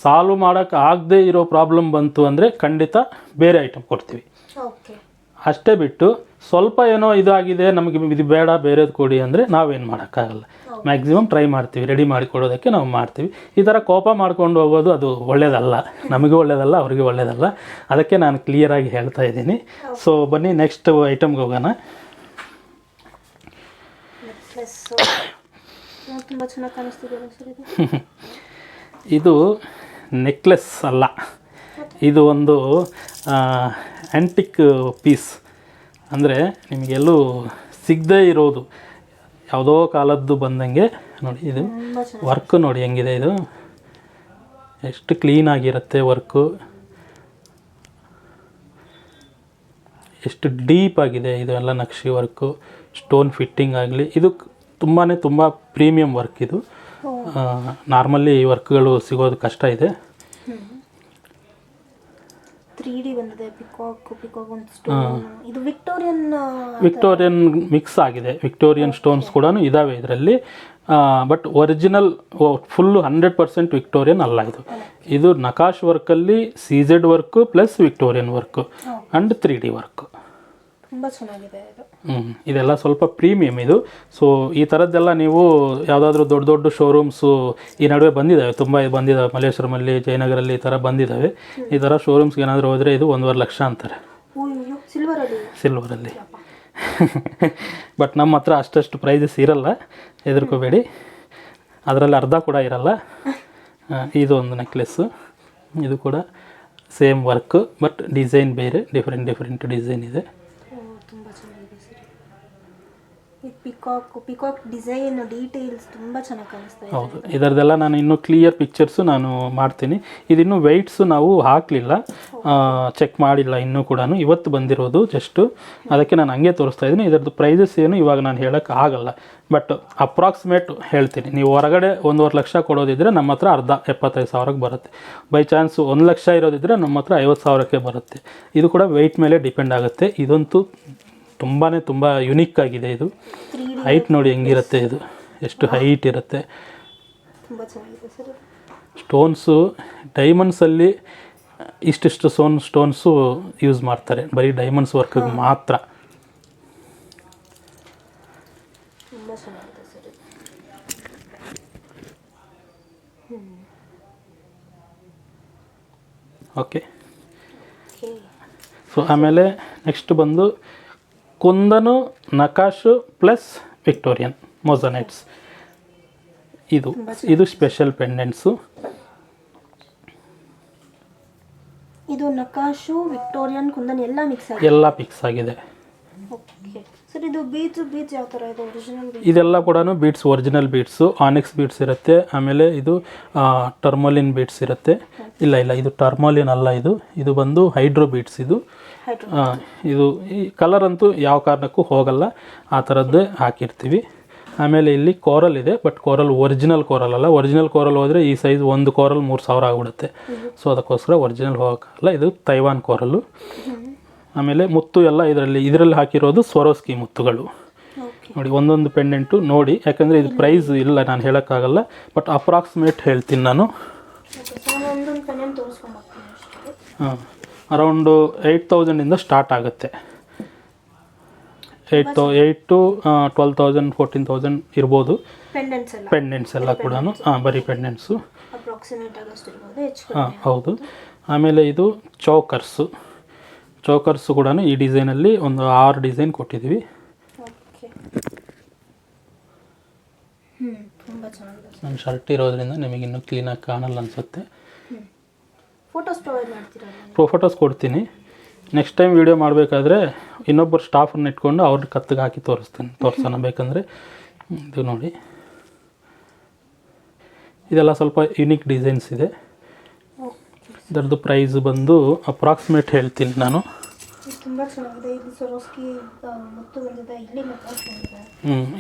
ಸಾಲ್ವ್ ಮಾಡೋಕ್ಕೆ ಆಗದೆ ಇರೋ ಪ್ರಾಬ್ಲಮ್ ಬಂತು ಅಂದರೆ ಖಂಡಿತ ಬೇರೆ ಐಟಮ್ ಕೊಡ್ತೀವಿ. ಅಷ್ಟೇ ಬಿಟ್ಟು ಸ್ವಲ್ಪ ಏನೋ ಇದಾಗಿದೆ ನಮಗೆ ಇದು ಬೇಡ ಬೇರೆದು ಕೊಡಿ ಅಂದರೆ ನಾವೇನು ಮಾಡೋಕ್ಕಾಗಲ್ಲ. ಮ್ಯಾಕ್ಸಿಮಮ್ ಟ್ರೈ ಮಾಡ್ತೀವಿ, ರೆಡಿ ಮಾಡಿ ಕೊಡೋದಕ್ಕೆ ನಾವು ಮಾಡ್ತೀವಿ. ಈ ಥರ ಕೋಪ ಮಾಡ್ಕೊಂಡು ಹೋಗೋದು ಅದು ಒಳ್ಳೆಯದಲ್ಲ, ನಮಗೂ ಒಳ್ಳೆಯದಲ್ಲ, ಅವ್ರಿಗೆ ಒಳ್ಳೆಯದಲ್ಲ. ಅದಕ್ಕೆ ನಾನು ಕ್ಲಿಯರಾಗಿ ಹೇಳ್ತಾ ಇದ್ದೀನಿ. ಸೊ ಬನ್ನಿ ನೆಕ್ಸ್ಟ್ ಐಟಮ್ಗೆ ಹೋಗೋಣ. ತುಂಬ ಚೆನ್ನಾಗಿ ಕಾಣಿಸ್ತಿದೆ ಸರ್ ಇದು. ಇದು ನೆಕ್ಲೆಸ್ ಅಲ್ಲ, ಇದು ಒಂದು ಆ್ಯಂಟಿಕ್ ಪೀಸ್. ಅಂದರೆ ನಿಮಗೆಲ್ಲೂ ಸಿಗದೇ ಇರೋದು, ಯಾವುದೋ ಕಾಲದ್ದು ಬಂದಂಗೆ ನೋಡಿ. ಇದು ವರ್ಕ್ ನೋಡಿ ಹೆಂಗಿದೆ, ಇದು ಎಷ್ಟು ಕ್ಲೀನಾಗಿರುತ್ತೆ ವರ್ಕು, ಎಷ್ಟು ಡೀಪ್ ಆಗಿದೆ ಇದು ಎಲ್ಲ ನಕ್ಷಿ ವರ್ಕು, ಸ್ಟೋನ್ ಫಿಟ್ಟಿಂಗ್ ಆಗಲಿ. ಇದು ತುಂಬ ಪ್ರೀಮಿಯಂ ವರ್ಕ್. ಇದು ನಾರ್ಮಲಿ ಈ ವರ್ಕ್ಗಳು ಸಿಗೋದು ಕಷ್ಟ ಇದೆ. 3D ಬಂದಿದೆ, ಪಿಕಾಕ್ ಒಂದು ಸ್ಟೋನ್. ಇದು ವಿಕ್ಟೋರಿಯನ್ ಮಿಕ್ಸ್ ಆಗಿದೆ. ವಿಕ್ಟೋರಿಯನ್ ಸ್ಟೋನ್ಸ್ ಕೂಡ ಇದ್ದಾವೆ ಇದರಲ್ಲಿ. ಬಟ್ ಒರಿಜಿನಲ್ ಫುಲ್ಲು 100% ವಿಕ್ಟೋರಿಯನ್ ಅಲ್ಲ ಇದು. ಇದು ನಕಾಶ್ ವರ್ಕಲ್ಲಿ CZ work plus Victorian work and 3D work. ತುಂಬ ಚೆನ್ನಾಗಿದೆ ಇದು. ಇದೆಲ್ಲ ಸ್ವಲ್ಪ ಪ್ರೀಮಿಯಮ್ ಇದು. ಸೊ ಈ ಥರದ್ದೆಲ್ಲ ನೀವು ಯಾವುದಾದ್ರೂ ದೊಡ್ಡ ಶೋರೂಮ್ಸು ಈ ನಡುವೆ ಬಂದಿದ್ದಾವೆ, ತುಂಬ ಬಂದಿದ್ದಾವೆ. ಮಲ್ಲೇಶ್ವರಮಲ್ಲಿ, ಜಯನಗರಲ್ಲಿ ಈ ಥರ ಬಂದಿದ್ದಾವೆ. ಈ ಥರ ಶೋರೂಮ್ಸ್ಗೆ ಏನಾದರೂ ಹೋದರೆ ಇದು 1.5 ಲಕ್ಷ ಅಂತಾರೆ ಸಿಲ್ವರಲ್ಲಿ. ಬಟ್ ನಮ್ಮ ಹತ್ರ ಅಷ್ಟು ಪ್ರೈಸಸ್ ಇರಲ್ಲ, ಹೆದರ್ಕೋಬೇಡಿ. ಅದರಲ್ಲಿ ಅರ್ಧ ಕೂಡ ಇರಲ್ಲ. ಇದು ಒಂದು ನೆಕ್ಲೆಸ್ಸು, ಇದು ಕೂಡ ಸೇಮ್ ವರ್ಕ್ ಬಟ್ ಡಿಸೈನ್ ಬೇರೆ, ಡಿಫ್ರೆಂಟ್ ಡಿಸೈನ್ ಇದೆ. ತುಂಬ ಚೆನ್ನಾಗಿದೆ ಸರ್. ಈ ಪಿಕಾಕ್ ಡಿಸೈನ್ ಡೀಟೇಲ್ಸ್ ತುಂಬ ಚೆನ್ನಾಗಿ ಕಾಣಿಸ್ತಾ ಇದೆ. ಹೌದು, ಇದರದೆಲ್ಲ ನಾನು ಇನ್ನೂ ಕ್ಲಿಯರ್ ಪಿಕ್ಚರ್ಸು ನಾನು ಮಾಡ್ತೀನಿ. ಇದಿನ್ನೂ ವೆಯ್ಟ್ಸು ನಾವು ಹಾಕಲಿಲ್ಲ, ಚೆಕ್ ಮಾಡಿಲ್ಲ ಇನ್ನೂ ಕೂಡ. ಇವತ್ತು ಬಂದಿರೋದು ಜಸ್ಟು, ಅದಕ್ಕೆ ನಾನು ಹಂಗೆ ತೋರಿಸ್ತಾ ಇದ್ದೀನಿ. ಇದರದ್ದು ಪ್ರೈಸಸ್ ಏನು ಇವಾಗ ನಾನು ಹೇಳೋಕ್ಕೆ ಆಗಲ್ಲ, ಬಟ್ ಅಪ್ರಾಕ್ಸಿಮೇಟ್ ಹೇಳ್ತೀನಿ. ನೀವು ಹೊರಗಡೆ 1.5 ಲಕ್ಷ ಕೊಡೋದಿದ್ದರೆ ನಮ್ಮ ಹತ್ರ ಅರ್ಧ 75,000ಕ್ಕೆ ಬರುತ್ತೆ. ಬೈ ಚಾನ್ಸು 1 ಲಕ್ಷ ಇರೋದಿದ್ದರೆ ನಮ್ಮ ಹತ್ರ 50,000ಕ್ಕೆ ಬರುತ್ತೆ. ಇದು ಕೂಡ ವೆಯ್ಟ್ ಮೇಲೆ ಡಿಪೆಂಡ್ ಆಗುತ್ತೆ. ಇದಂತೂ ತುಂಬ ಯುನೀಕ್ ಆಗಿದೆ. ಇದು ಹೈಟ್ ನೋಡಿ ಹೆಂಗಿರುತ್ತೆ, ಇದು ಎಷ್ಟು ಹೈಟ್ ಇರುತ್ತೆ. ಸ್ಟೋನ್ಸು ಡೈಮಂಡ್ಸಲ್ಲಿ ಇಷ್ಟಿಷ್ಟು ಸ್ಟೋನ್ಸು ಯೂಸ್ ಮಾಡ್ತಾರೆ, ಬರೀ ಡೈಮಂಡ್ಸ್ ವರ್ಕ್ಗೆ ಮಾತ್ರ. ಓಕೆ. ಸೊ ಆಮೇಲೆ ನೆಕ್ಸ್ಟ್ ಬಂದು ಕುಂದನು ನಕಾಶು ಪ್ಲಸ್ ವಿಕ್ಟೋರಿಯನ್ ಮೊಸನೈಟ್ಸ್. ಇದು ಸ್ಪೆಷಲ್ ಪೆಂಡೆಂಟ್ಸು. ಇದು ನಕಾಶು, ವಿಕ್ಟೋರಿಯನ್, ಕುಂದನ್ ಎಲ್ಲ ಮಿಕ್ಸ್ ಆಗಿದೆ. ಓಕೆ ಸರ್, ಇದು ಬೀಡ್ಸ್ ಯಾವ ಥರ ಇದೆ? ಒರಿಜಿನಲ್ ಇದೆಲ್ಲ ಕೂಡ ಬೀಡ್ಸ್, ಒರಿಜಿನಲ್ ಬೀಡ್ಸು. ಆನಿಕ್ಸ್ ಬೀಡ್ಸ್ ಇರುತ್ತೆ. ಆಮೇಲೆ ಇದು ಟರ್ಮೋಲಿನ್ ಬೀಡ್ಸ್ ಇರುತ್ತೆ. ಇಲ್ಲ ಇದು ಟರ್ಮೋಲಿನ್ ಅಲ್ಲ, ಇದು ಬಂದು ಹೈಡ್ರೋ ಬೀಡ್ಸ್. ಇದು ಈ ಕಲರ್ ಅಂತೂ ಯಾವ ಕಾರಣಕ್ಕೂ ಹೋಗಲ್ಲ, ಆ ಥರದ್ದೇ ಹಾಕಿರ್ತೀವಿ. ಆಮೇಲೆ ಇಲ್ಲಿ ಕೋರಲ್ ಇದೆ, ಬಟ್ ಕೋರಲ್ ಒರಿಜಿನಲ್ ಕೋರಲ್ ಅಲ್ಲ. ಒರಿಜಿನಲ್ ಕೋರಲ್ ಹೋದರೆ ಈ ಸೈಜ್ ಒಂದು ಕೋರಲ್ 3,000 ಆಗಿಬಿಡುತ್ತೆ. ಸೊ ಅದಕ್ಕೋಸ್ಕರ ಒರಿಜಿನಲ್ ಹೋಗೋಕ್ಕಲ್ಲ. ಇದು ತೈವಾನ್ ಕೋರಲ್ಲು. ಆಮೇಲೆ ಮುತ್ತು ಎಲ್ಲ ಇದರಲ್ಲಿ ಹಾಕಿರೋದು ಸ್ವರೋಸ್ಕಿ ಮುತ್ತುಗಳು ನೋಡಿ. ಒಂದೊಂದು ಪೆಂಡೆಂಟು ನೋಡಿ, ಯಾಕಂದರೆ ಇದು ಪ್ರೈಸ್ ಇಲ್ಲ ನಾನು ಹೇಳೋಕ್ಕಾಗಲ್ಲ, ಬಟ್ ಅಪ್ರಾಕ್ಸಿಮೇಟ್ ಹೇಳ್ತೀನಿ ನಾನು. ಅರೌಂಡು 8,000ಇಂದ ಸ್ಟಾರ್ಟ್ ಆಗುತ್ತೆ. 8 to 12,000 14,000 ಇರ್ಬೋದು ಪೆಂಡೆಂಟ್ಸ್ ಎಲ್ಲ ಕೂಡ. ಬರೀ ಪೆಂಡೆಂಟ್ಸು. ಹೌದು. ಆಮೇಲೆ ಇದು ಚೌಕರ್ಸು ಕೂಡ ಈ ಡಿಸೈನಲ್ಲಿ ಒಂದು 6 ಡಿಸೈನ್ ಕೊಟ್ಟಿದ್ದೀವಿ. ನನ್ನ ಶರ್ಟ್ ಇರೋದ್ರಿಂದ ನಿಮಗೆ ಇನ್ನೂ ಕ್ಲೀನಾಗಿ ಕಾಣಲ್ಲ ಅನಿಸುತ್ತೆ. ಫೋಟೋಸ್ ಕೊಡ್ತೀನಿ. ನೆಕ್ಸ್ಟ್ ಟೈಮ್ ವೀಡಿಯೋ ಮಾಡಬೇಕಾದ್ರೆ ಇನ್ನೊಬ್ಬರು ಸ್ಟಾಫನ್ನು ಇಟ್ಕೊಂಡು ಅವ್ರ ಕತ್ತಿಗೆ ಹಾಕಿ ತೋರಿಸೋಣ ಬೇಕಂದರೆ. ಇದು ನೋಡಿ, ಇದೆಲ್ಲ ಸ್ವಲ್ಪ ಯುನೀಕ್ ಡಿಸೈನ್ಸ್ ಇದೆ. ಇದರದ್ದು ಪ್ರೈಸ್ ಬಂದು ಅಪ್ರಾಕ್ಸಿಮೇಟ್ ಹೇಳ್ತೀನಿ ನಾನು.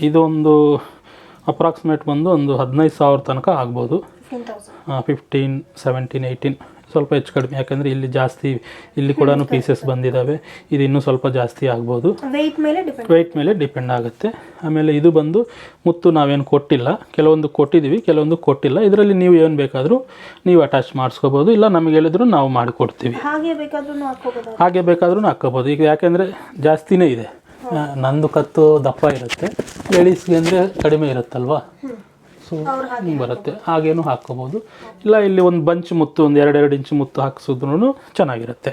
ಇದು ಒಂದು ಅಪ್ರಾಕ್ಸಿಮೇಟ್ ಬಂದು ಒಂದು 15,000 ತನಕ ಆಗ್ಬೋದು. 15,000. 15, 17, 18 ಸ್ವಲ್ಪ ಹೆಚ್ಚು ಕಡಿಮೆ, ಯಾಕಂದರೆ ಇಲ್ಲಿ ಜಾಸ್ತಿ, ಇಲ್ಲಿ ಕೂಡ ಪೀಸಸ್ ಬಂದಿದ್ದಾವೆ. ಇದು ಇನ್ನೂ ಸ್ವಲ್ಪ ಜಾಸ್ತಿ ಆಗ್ಬೋದು. ವೆಯ್ಟ್ ಮೇಲೆ ಡಿಪೆಂಡ್ ಆಗುತ್ತೆ. ಆಮೇಲೆ ಇದು ಬಂದು ಮುತ್ತು ನಾವೇನು ಕೊಟ್ಟಿಲ್ಲ, ಕೆಲವೊಂದು ಕೊಟ್ಟಿದ್ದೀವಿ, ಕೆಲವೊಂದು ಕೊಟ್ಟಿಲ್ಲ. ಇದರಲ್ಲಿ ನೀವು ಏನು ಬೇಕಾದರೂ ನೀವು ಅಟ್ಯಾಚ್ ಮಾಡಿಸ್ಕೋಬೋದು, ಇಲ್ಲ ನಮಗೆ ಹೇಳಿದ್ರು ನಾವು ಮಾಡಿಕೊಡ್ತೀವಿ. ಹಾಗೆ ಬೇಕಾದ್ರೂ ಹಾಕ್ಕೋಬೋದು. ಈಗ ಯಾಕೆಂದರೆ ಜಾಸ್ತಿನೇ ಇದೆ, ನಂದು ಕತ್ತು ದಪ್ಪ ಇರುತ್ತೆ, ಲೇಡೀಸ್ಗೆ ಅಂದರೆ ಕಡಿಮೆ ಇರುತ್ತಲ್ವಾ, ಸೊ ಹಿಂಗೆ ಬರುತ್ತೆ. ಹಾಗೇನು ಹಾಕ್ಕೋಬೋದು. ಇಲ್ಲ ಇಲ್ಲಿ ಒಂದು ಬಂಚ್ ಮುತ್ತು, ಒಂದು 2 ಇಂಚು ಮುತ್ತು ಹಾಕ್ಸಿದ್ರೂ ಚೆನ್ನಾಗಿರುತ್ತೆ.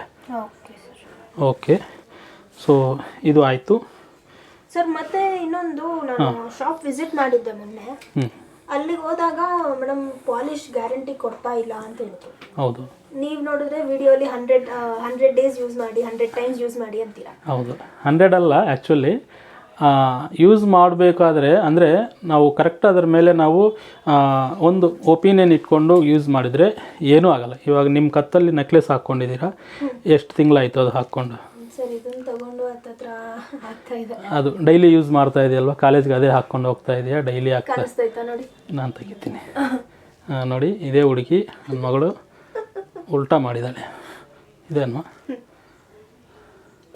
ಓಕೆ, ಸೊ ಇದು ಆಯಿತು ಸರ್. ಮತ್ತೆ ಇನ್ನೊಂದು, ನಾನು ಶಾಪ್ ವಿಸಿಟ್ ಮಾಡಿದ್ದೆ ಮೊನ್ನೆ. ಅಲ್ಲಿಗೆ ಹೋದಾಗ ಮೇಡಮ್ ಪಾಲಿಶ್ ಗ್ಯಾರಂಟಿ ಕೊಡ್ತಾ ಇಲ್ಲ ಅಂತ ಹೇಳಿದ್ರು. ಹೌದು, ನೀವು ನೋಡಿದ್ರೆ ವಿಡಿಯೋಲಿ 100 ಡೇಸ್ ಯೂಸ್ ಮಾಡಿ, 100 ಟೈಮ್ಸ್ ಯೂಸ್ ಮಾಡಿ ಅಂತೀರಾ. ಹೌದು, 100 ಅಲ್ಲ ಆ್ಯಕ್ಚುಲಿ. ಯೂಸ್ ಮಾಡಬೇಕಾದ್ರೆ ಅಂದರೆ ನಾವು ಕರೆಕ್ಟ್ ಅದರ ಮೇಲೆ ನಾವು ಒಂದು ಒಪಿನಿಯನ್ ಇಟ್ಕೊಂಡು ಯೂಸ್ ಮಾಡಿದರೆ ಏನೂ ಆಗಲ್ಲ. ಇವಾಗ ನಿಮ್ಮ ಕತ್ತಲ್ಲಿ ನೆಕ್ಲೆಸ್ ಹಾಕ್ಕೊಂಡಿದ್ದೀರಾ, ಎಷ್ಟು ತಿಂಗಳಾಯಿತು ಅದು ಹಾಕ್ಕೊಂಡು? ಸರ್ ಇದನ್ನು ತಗೊಂಡು ಆಗ್ತಾ ಇದೆ. ಅದು ಡೈಲಿ ಯೂಸ್ ಮಾಡ್ತಾ ಇದೆಯಲ್ವಾ, ಕಾಲೇಜ್ಗೆ ಅದೇ ಹಾಕ್ಕೊಂಡು ಹೋಗ್ತಾ ಇದೆಯಾ? ಡೈಲಿ ಹಾಕ್ತಾ ನೋಡಿ, ನಾನು ತೆಗಿತೀನಿ ನೋಡಿ. ಇದೇ ಹುಡುಗಿ ನನ್ನ ಮಗಳು ಉಲ್ಟಾ ಮಾಡಿದ್ದಾಳೆ, ಇದೇನು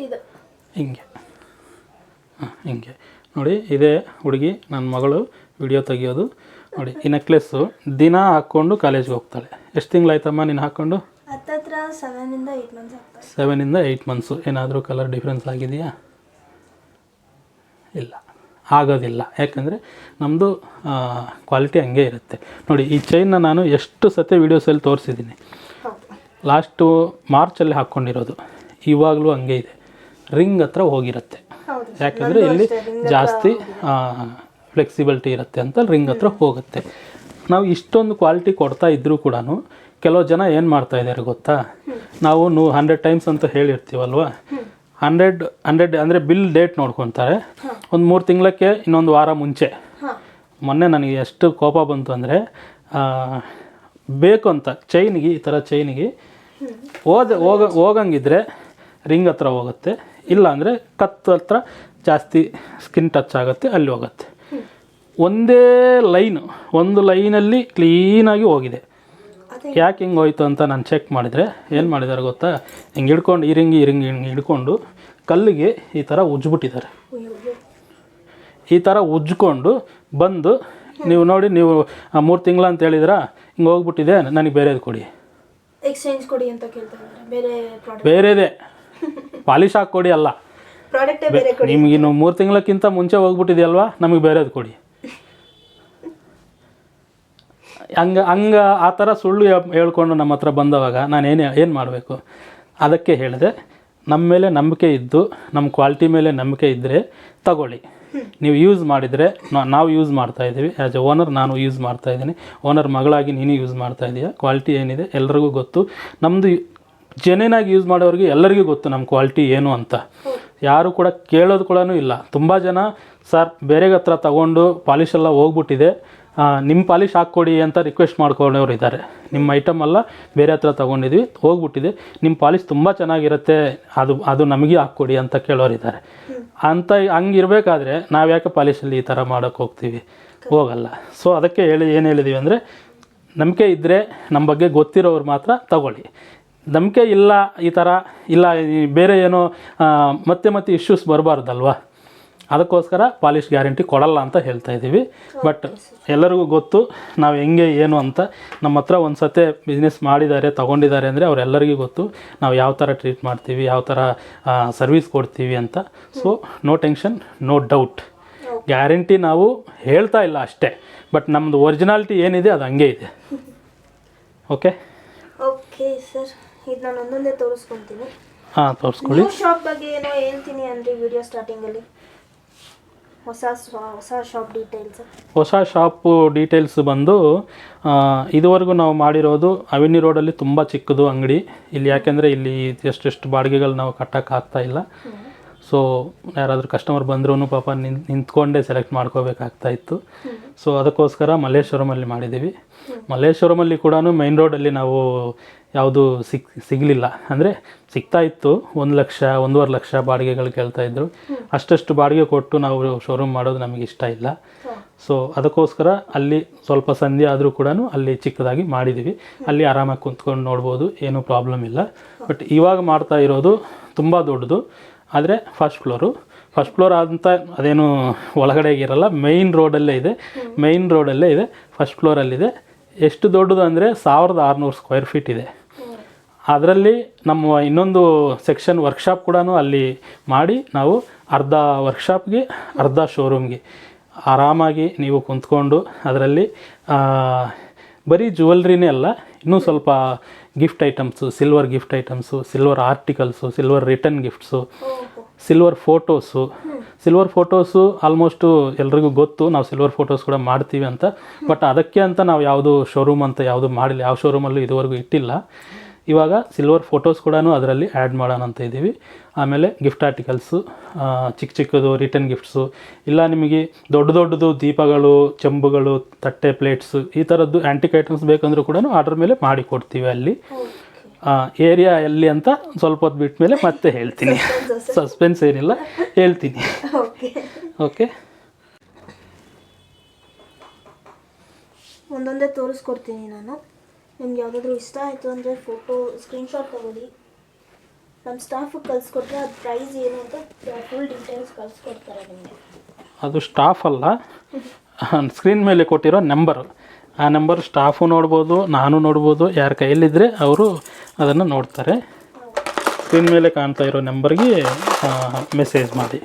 ಇದು ಹಿಂಗೆ ಹಿಂಗೆ ನೋಡಿ. ಇದೇ ಹುಡುಗಿ ನನ್ನ ಮಗಳು ವಿಡಿಯೋ ತೆಗಿಯೋದು ನೋಡಿ. ಈ ನೆಕ್ಲೆಸ್ಸು ದಿನ ಹಾಕ್ಕೊಂಡು ಕಾಲೇಜ್ಗೆ ಹೋಗ್ತಾಳೆ. ಎಷ್ಟು ತಿಂಗಳಾಯ್ತಮ್ಮ ನೀನು ಹಾಕ್ಕೊಂಡು? 7 ಇಂದ 8 ಮಂತ್ಸು. ಏನಾದರೂ ಕಲರ್ ಡಿಫ್ರೆನ್ಸ್ ಆಗಿದೆಯಾ? ಇಲ್ಲ, ಆಗೋದಿಲ್ಲ. ಯಾಕಂದರೆ ನಮ್ಮದು ಕ್ವಾಲಿಟಿ ಹಂಗೆ ಇರುತ್ತೆ ನೋಡಿ. ಈ ಚೈನ್ನ ನಾನು ಎಷ್ಟು ಸತಿ ವೀಡಿಯೋಸಲ್ಲಿ ತೋರಿಸಿದ್ದೀನಿ. ಲಾಸ್ಟು ಮಾರ್ಚಲ್ಲಿ ಹಾಕ್ಕೊಂಡಿರೋದು, ಇವಾಗಲೂ ಹಂಗೆ ಇದೆ. ರಿಂಗ್ ಹತ್ರ ಹೋಗಿರುತ್ತೆ, ಯಾಕಂದರೆ ಇಲ್ಲಿ ಜಾಸ್ತಿ ಫ್ಲೆಕ್ಸಿಬಿಲಿಟಿ ಇರುತ್ತೆ ಅಂತ ರಿಂಗ್ ಹತ್ರ ಹೋಗುತ್ತೆ. ನಾವು ಇಷ್ಟೊಂದು ಕ್ವಾಲಿಟಿ ಕೊಡ್ತಾ ಇದ್ದರೂ ಕೂಡ ಕೆಲವು ಜನ ಏನು ಮಾಡ್ತಾ ಇದ್ದಾರೆ ಗೊತ್ತಾ, ನಾವು 100 ಟೈಮ್ಸ್ ಅಂತ ಹೇಳಿರ್ತೀವಲ್ವ, 100 ಅಂದರೆ ಬಿಲ್ ಡೇಟ್ ನೋಡ್ಕೊತಾರೆ. ಒಂದು 3 ತಿಂಗಳಕ್ಕೆ ಇನ್ನೊಂದು ವಾರ ಮುಂಚೆ. ಮೊನ್ನೆ ನನಗೆ ಎಷ್ಟು ಕೋಪ ಬಂತು ಅಂದರೆ, ಬೇಕು ಅಂತ ಚೈನಿಗೆ, ಈ ಥರ ಚೈನಿಗೆ ಹೋಗಂಗಿದ್ರೆ ರಿಂಗ್ ಹತ್ರ ಹೋಗುತ್ತೆ, ಇಲ್ಲ ಅಂದರೆ ಕತ್ತು ಹತ್ರ ಜಾಸ್ತಿ ಸ್ಕಿನ್ ಟಚ್ ಆಗುತ್ತೆ, ಅಲ್ಲಿ ಹೋಗುತ್ತೆ. ಒಂದೇ ಒಂದು ಲೈನಲ್ಲಿ ಕ್ಲೀನಾಗಿ ಹೋಗಿದೆ. ಯಾಕೆ ಹಿಂಗೆ ಹೋಯ್ತು ಅಂತ ನಾನು ಚೆಕ್ ಮಾಡಿದರೆ ಏನು ಮಾಡಿದ್ದಾರೆ ಗೊತ್ತಾ, ಹಿಂಗೆ ಹಿಡ್ಕೊಂಡು ಈ ರಿಂಗ್ ಹಿಂಗೆ ಹಿಡ್ಕೊಂಡು ಕಲ್ಲಿಗೆ ಈ ಥರ ಉಜ್ಜಿಬಿಟ್ಟಿದ್ದಾರೆ. ಈ ಥರ ಉಜ್ಜಿಕೊಂಡು ಬಂದು ನೀವು ನೋಡಿ, ನೀವು 3 ತಿಂಗಳ ಅಂತ ಹೇಳಿದ್ರಾ, ಹಿಂಗೆ ಹೋಗ್ಬಿಟ್ಟಿದೆ, ನನಗೆ ಬೇರೆದು ಕೊಡಿ, ಎಕ್ಸ್ಚೇಂಜ್ ಕೊಡಿ ಅಂತ ಕೇಳ್ತಾರೆ. ಬೇರೆದೇ ಪಾಲಿಶ್ ಹಾಕಿ ಅಲ್ಲ, ನಿಮ್ಗೆ ಇನ್ನು 3 ತಿಂಗಳಕ್ಕಿಂತ ಮುಂಚೆ ಹೋಗ್ಬಿಟ್ಟಿದೆಯಲ್ವಾ, ನಮಗೆ ಬೇರೆದು ಕೊಡಿ. ಹಂಗೆ ಆ ಥರ ಸುಳ್ಳು ಹೇಳ್ಕೊಂಡು ನಮ್ಮ ಹತ್ರ ಬಂದವಾಗ ನಾನು ಏನು ಮಾಡಬೇಕು? ಅದಕ್ಕೆ ಹೇಳಿದೆ, ನಮ್ಮ ಮೇಲೆ ನಂಬಿಕೆ ಇದ್ದು, ನಮ್ಮ ಕ್ವಾಲಿಟಿ ಮೇಲೆ ನಂಬಿಕೆ ಇದ್ದರೆ ತಗೊಳ್ಳಿ. ನೀವು ಯೂಸ್ ಮಾಡಿದರೆ, ನಾವು ಯೂಸ್ ಮಾಡ್ತಾಯಿದ್ದೀವಿ, ಆ್ಯಸ್ ಎ ಓನರ್ ನಾನು ಯೂಸ್ ಮಾಡ್ತಾಯಿದ್ದೀನಿ, ಓನರ್ ಮಗಳಾಗಿ ನೀನು ಯೂಸ್ ಮಾಡ್ತಾಯಿದ್ದೀಯ. ಕ್ವಾಲಿಟಿ ಏನಿದೆ ಎಲ್ರಿಗೂ ಗೊತ್ತು. ನಮ್ಮದು ಜೆನ್ಯೂನಾಗಿ ಯೂಸ್ ಮಾಡೋರಿಗೆ ಎಲ್ಲರಿಗೂ ಗೊತ್ತು ನಮ್ಮ ಕ್ವಾಲಿಟಿ ಏನು ಅಂತ. ಯಾರು ಕೂಡ ಕೇಳೋದು ಕೂಡ ಇಲ್ಲ. ತುಂಬ ಜನ ಸರ್ ಬೇರೆಗೆ ಹತ್ರ ತಗೊಂಡು ಪಾಲಿಶೆಲ್ಲ ಹೋಗ್ಬಿಟ್ಟಿದೆ, ನಿಮ್ಮ ಪಾಲಿಶ್ ಹಾಕ್ಕೊಡಿ ಅಂತ ರಿಕ್ವೆಸ್ಟ್ ಮಾಡ್ಕೊಂಡವ್ರು ಇದ್ದಾರೆ. ನಿಮ್ಮ ಐಟಮ್ ಎಲ್ಲ ಬೇರೆ ಹತ್ರ ತೊಗೊಂಡಿದ್ವಿ, ಹೋಗ್ಬಿಟ್ಟಿದೆ, ನಿಮ್ಮ ಪಾಲಿಶ್ ತುಂಬ ಚೆನ್ನಾಗಿರುತ್ತೆ, ಅದು ನಮಗೆ ಹಾಕ್ಕೊಡಿ ಅಂತ ಕೇಳೋರಿದ್ದಾರೆ. ಹಂಗಿರಬೇಕಾದ್ರೆ ನಾವು ಯಾಕೆ ಪಾಲಿಶಲ್ಲಿ ಈ ಥರ ಮಾಡೋಕ್ಕೆ ಹೋಗ್ತೀವಿ? ಹೋಗಲ್ಲ. ಸೊ ಅದಕ್ಕೆ ಏನು ಹೇಳಿದ್ದೀವಿ ಅಂದರೆ, ನಂಬಿಕೆ ಇದ್ದರೆ ನಮ್ಮ ಬಗ್ಗೆ ಗೊತ್ತಿರೋರು ಮಾತ್ರ ತಗೊಳ್ಳಿ. ನಂಬಿಕೆ ಇಲ್ಲ, ಈ ಥರ ಇಲ್ಲ, ಬೇರೆ ಏನೋ ಮತ್ತೆ ಇಶ್ಯೂಸ್ ಬರಬಾರ್ದಲ್ವ, ಅದಕ್ಕೋಸ್ಕರ ಪಾಲಿಶ್ ಗ್ಯಾರಂಟಿ ಕೊಡಲ್ಲ ಅಂತ ಹೇಳ್ತಾ ಇದ್ದೀವಿ. ಬಟ್ ಎಲ್ಲರಿಗೂ ಗೊತ್ತು ನಾವು ಹೆಂಗೆ ಏನು ಅಂತ. ನಮ್ಮ ಹತ್ರ ಒಂದು ಸತಿ ಬಿಸ್ನೆಸ್ ಮಾಡಿದ್ದಾರೆ, ತೊಗೊಂಡಿದ್ದಾರೆ ಅಂದರೆ ಅವರೆಲ್ಲರಿಗೂ ಗೊತ್ತು ನಾವು ಯಾವ ಥರ ಟ್ರೀಟ್ ಮಾಡ್ತೀವಿ, ಯಾವ ಥರ ಸರ್ವಿಸ್ ಕೊಡ್ತೀವಿ ಅಂತ. So no tension, no doubt. Guarantee ನಾವು ಹೇಳ್ತಾ ಇಲ್ಲ ಅಷ್ಟೇ, ಬಟ್ ನಮ್ಮದು ಒರಿಜಿನಾಲಿಟಿ ಏನಿದೆ ಅದು ಹಂಗೆ ಇದೆ. ಓಕೆ ಓಕೆ ಸರ್, ಇದು ನಾನು ಒಂದೊಂದೇ ತೋರಿಸ್ಕೊಳ್ತೀನಿ. ಹಾಂ, ತೋರಿಸ್ಕೊಳ್ಳಿ. ಶಾಪ್ ಬಗ್ಗೆ ಏನೋ ಹೇಳ್ತೀನಿ ಅಂದರೆ ವಿಡಿಯೋ ಸ್ಟಾರ್ಟಿಂಗಲ್ಲಿ ಹೊಸ ಶಾಪ್ ಡೀಟೇಲ್ಸ್. ಹೊಸ ಶಾಪು ಡೀಟೇಲ್ಸ್ ಬಂದು, ಇದುವರೆಗೂ ನಾವು ಮಾಡಿರೋದು ಅವೆನ್ಯೂ ರೋಡಲ್ಲಿ ತುಂಬ ಚಿಕ್ಕದು ಅಂಗಡಿ. ಇಲ್ಲಿ ಯಾಕೆಂದರೆ ಇಲ್ಲಿ ಎಷ್ಟೆಷ್ಟು ಬಾಡಿಗೆಗಳು ನಾವು ಕಟ್ಟೋಕ್ಕಾಗ್ತಾ ಇಲ್ಲ. ಸೊ ಯಾರಾದರೂ ಕಸ್ಟಮರ್ ಬಂದ್ರೂ ಪಾಪ ನಿಂತ್ಕೊಂಡೇ ಸೆಲೆಕ್ಟ್ ಮಾಡ್ಕೋಬೇಕಾಗ್ತಾಯಿತ್ತು. ಸೊ ಅದಕ್ಕೋಸ್ಕರ ಮಲ್ಲೇಶ್ವರಮಲ್ಲಿ ಮಾಡಿದ್ದೀವಿ. ಮಲ್ಲೇಶ್ವರಮಲ್ಲಿ ಕೂಡ ಮೈನ್ ರೋಡಲ್ಲಿ ನಾವು ಯಾವುದು ಸಿಗಲಿಲ್ಲ, ಅಂದರೆ ಸಿಗ್ತಾಯಿತ್ತು. 1 ಲಕ್ಷ 1.5 ಲಕ್ಷ ಬಾಡಿಗೆಗಳು ಕೇಳ್ತಾಯಿದ್ರು. ಅಷ್ಟು ಬಾಡಿಗೆ ಕೊಟ್ಟು ನಾವು ಶೋರೂಮ್ ಮಾಡೋದು ನಮಗೆ ಇಷ್ಟ ಇಲ್ಲ. ಸೊ ಅದಕ್ಕೋಸ್ಕರ ಅಲ್ಲಿ ಸ್ವಲ್ಪ ಸಂಧಿ ಆದರೂ ಕೂಡ ಅಲ್ಲಿ ಚಿಕ್ಕದಾಗಿ ಮಾಡಿದ್ದೀವಿ. ಅಲ್ಲಿ ಆರಾಮಾಗಿ ಕುಂತ್ಕೊಂಡು ನೋಡ್ಬೋದು, ಏನೂ ಪ್ರಾಬ್ಲಮ್ ಇಲ್ಲ. ಬಟ್ ಇವಾಗ ಮಾಡ್ತಾ ಇರೋದು ತುಂಬ ದೊಡ್ಡದು, ಆದರೆ ಫಸ್ಟ್ ಫ್ಲೋರ್ ಅಂತ ಅದೇನು ಒಳಗಡೆ ಇರಲ್ಲ, ಮೈನ್ ರೋಡಲ್ಲೇ ಇದೆ. ಫಸ್ಟ್ ಫ್ಲೋರಲ್ಲಿದೆ. ಎಷ್ಟು ದೊಡ್ಡದು ಅಂದರೆ 1600 ಸ್ಕ್ವೇರ್ ಫೀಟ್ ಇದೆ. ಅದರಲ್ಲಿ ನಮ್ಮ ಇನ್ನೊಂದು ಸೆಕ್ಷನ್ ವರ್ಕ್ಶಾಪ್ ಕೂಡ ಅಲ್ಲಿ ಮಾಡಿ ನಾವು ಅರ್ಧ ವರ್ಕ್ಶಾಪ್ಗೆ ಅರ್ಧ ಶೋರೂಮ್ಗೆ ಆರಾಮಾಗಿ ನೀವು ಕುಂತ್ಕೊಂಡು ಅದರಲ್ಲಿ ಬರೀ ಜ್ಯುವೆಲ್ರಿನೇ ಅಲ್ಲ, ಇನ್ನೂ ಸ್ವಲ್ಪ gift items, silver gift items, silver articles, silver return gifts, silver photos almost ಎಲ್ರಿಗೂ ಗೊತ್ತು ನಾವು ಸಿಲ್ವರ್ ಫೋಟೋಸ್ ಕೂಡ ಮಾಡ್ತೀವಿ ಅಂತ. ಬಟ್ ಅದಕ್ಕೆ ಅಂತ ನಾವು ಯಾವುದು ಶೋರೂಮ್ ಅಂತ ಯಾವುದು ಮಾಡಿಲ್ಲ, ಯಾವ ಶೋರೂಮಲ್ಲೂ ಇದುವರೆಗೂ ಇಟ್ಟಿಲ್ಲ. ಇವಾಗ ಸಿಲ್ವರ್ ಫೋಟೋಸ್ ಕೂಡ ಅದರಲ್ಲಿ ಆ್ಯಡ್ ಮಾಡೋಣ ಅಂತ ಇದ್ದೀವಿ. ಆಮೇಲೆ ಗಿಫ್ಟ್ ಆರ್ಟಿಕಲ್ಸು, ಚಿಕ್ಕದು ರಿಟರ್ನ್ ಗಿಫ್ಟ್ಸು, ಇಲ್ಲ ನಿಮಗೆ ದೊಡ್ಡದು ದೀಪಗಳು, ಚೆಂಬುಗಳು, ತಟ್ಟೆ, ಪ್ಲೇಟ್ಸು, ಈ ಥರದ್ದು ಆ್ಯಂಟಿಕ್ ಐಟಮ್ಸ್ ಬೇಕಂದ್ರೂ ಕೂಡ ಆರ್ಡರ್ ಮೇಲೆ ಮಾಡಿ ಕೊಡ್ತೀವಿ. ಅಲ್ಲಿ ಏರಿಯಾ ಎಲ್ಲಿ ಅಂತ ಸ್ವಲ್ಪ ಹೊತ್ತು ಬಿಟ್ಟ ಮೇಲೆ ಮತ್ತೆ ಹೇಳ್ತೀನಿ. ಸಸ್ಪೆನ್ಸ್ ಏನಿಲ್ಲ, ಹೇಳ್ತೀನಿ. ಓಕೆ, ಒಂದೊಂದೇ ತೋರಿಸ್ಕೊಡ್ತೀನಿ ನಾನು. ನಿಮ್ಗೆ ಯಾವುದಾದ್ರೂ ಇಷ್ಟ ಆಯಿತು ಅಂದರೆ ಫೋಟೋ ಸ್ಕ್ರೀನ್ಶಾಟ್ ತಗೊಳ್ಳಿ, ನಮ್ಮ ಸ್ಟಾಫಿಗೆ ಕಳಿಸ್ಕೊಟ್ರೆ ಅದು ಪ್ರೈಸ್ ಏನು ಅಂತ ಫುಲ್ ಡೀಟೇಲ್ಸ್ ಕಳಿಸ್ಕೊಡ್ತಾರೆ ನಿಮಗೆ. ಅದು ಸ್ಟಾಫ್ ಅಲ್ಲ, ಸ್ಕ್ರೀನ್ ಮೇಲೆ ಕೊಟ್ಟಿರೋ ನಂಬರು. ಆ ನಂಬರ್ ಸ್ಟಾಫು ನೋಡ್ಬೋದು, ನಾನು ನೋಡ್ಬೋದು. ಯಾರ ಕೈಯಲ್ಲಿದ್ದರೆ ಅವರು ಅದನ್ನು ನೋಡ್ತಾರೆ. ಸ್ಕ್ರೀನ್ ಮೇಲೆ ಕಾಣ್ತಾ ಇರೋ ನಂಬರ್ಗೆ ಮೆಸೇಜ್ ಮಾಡಿ.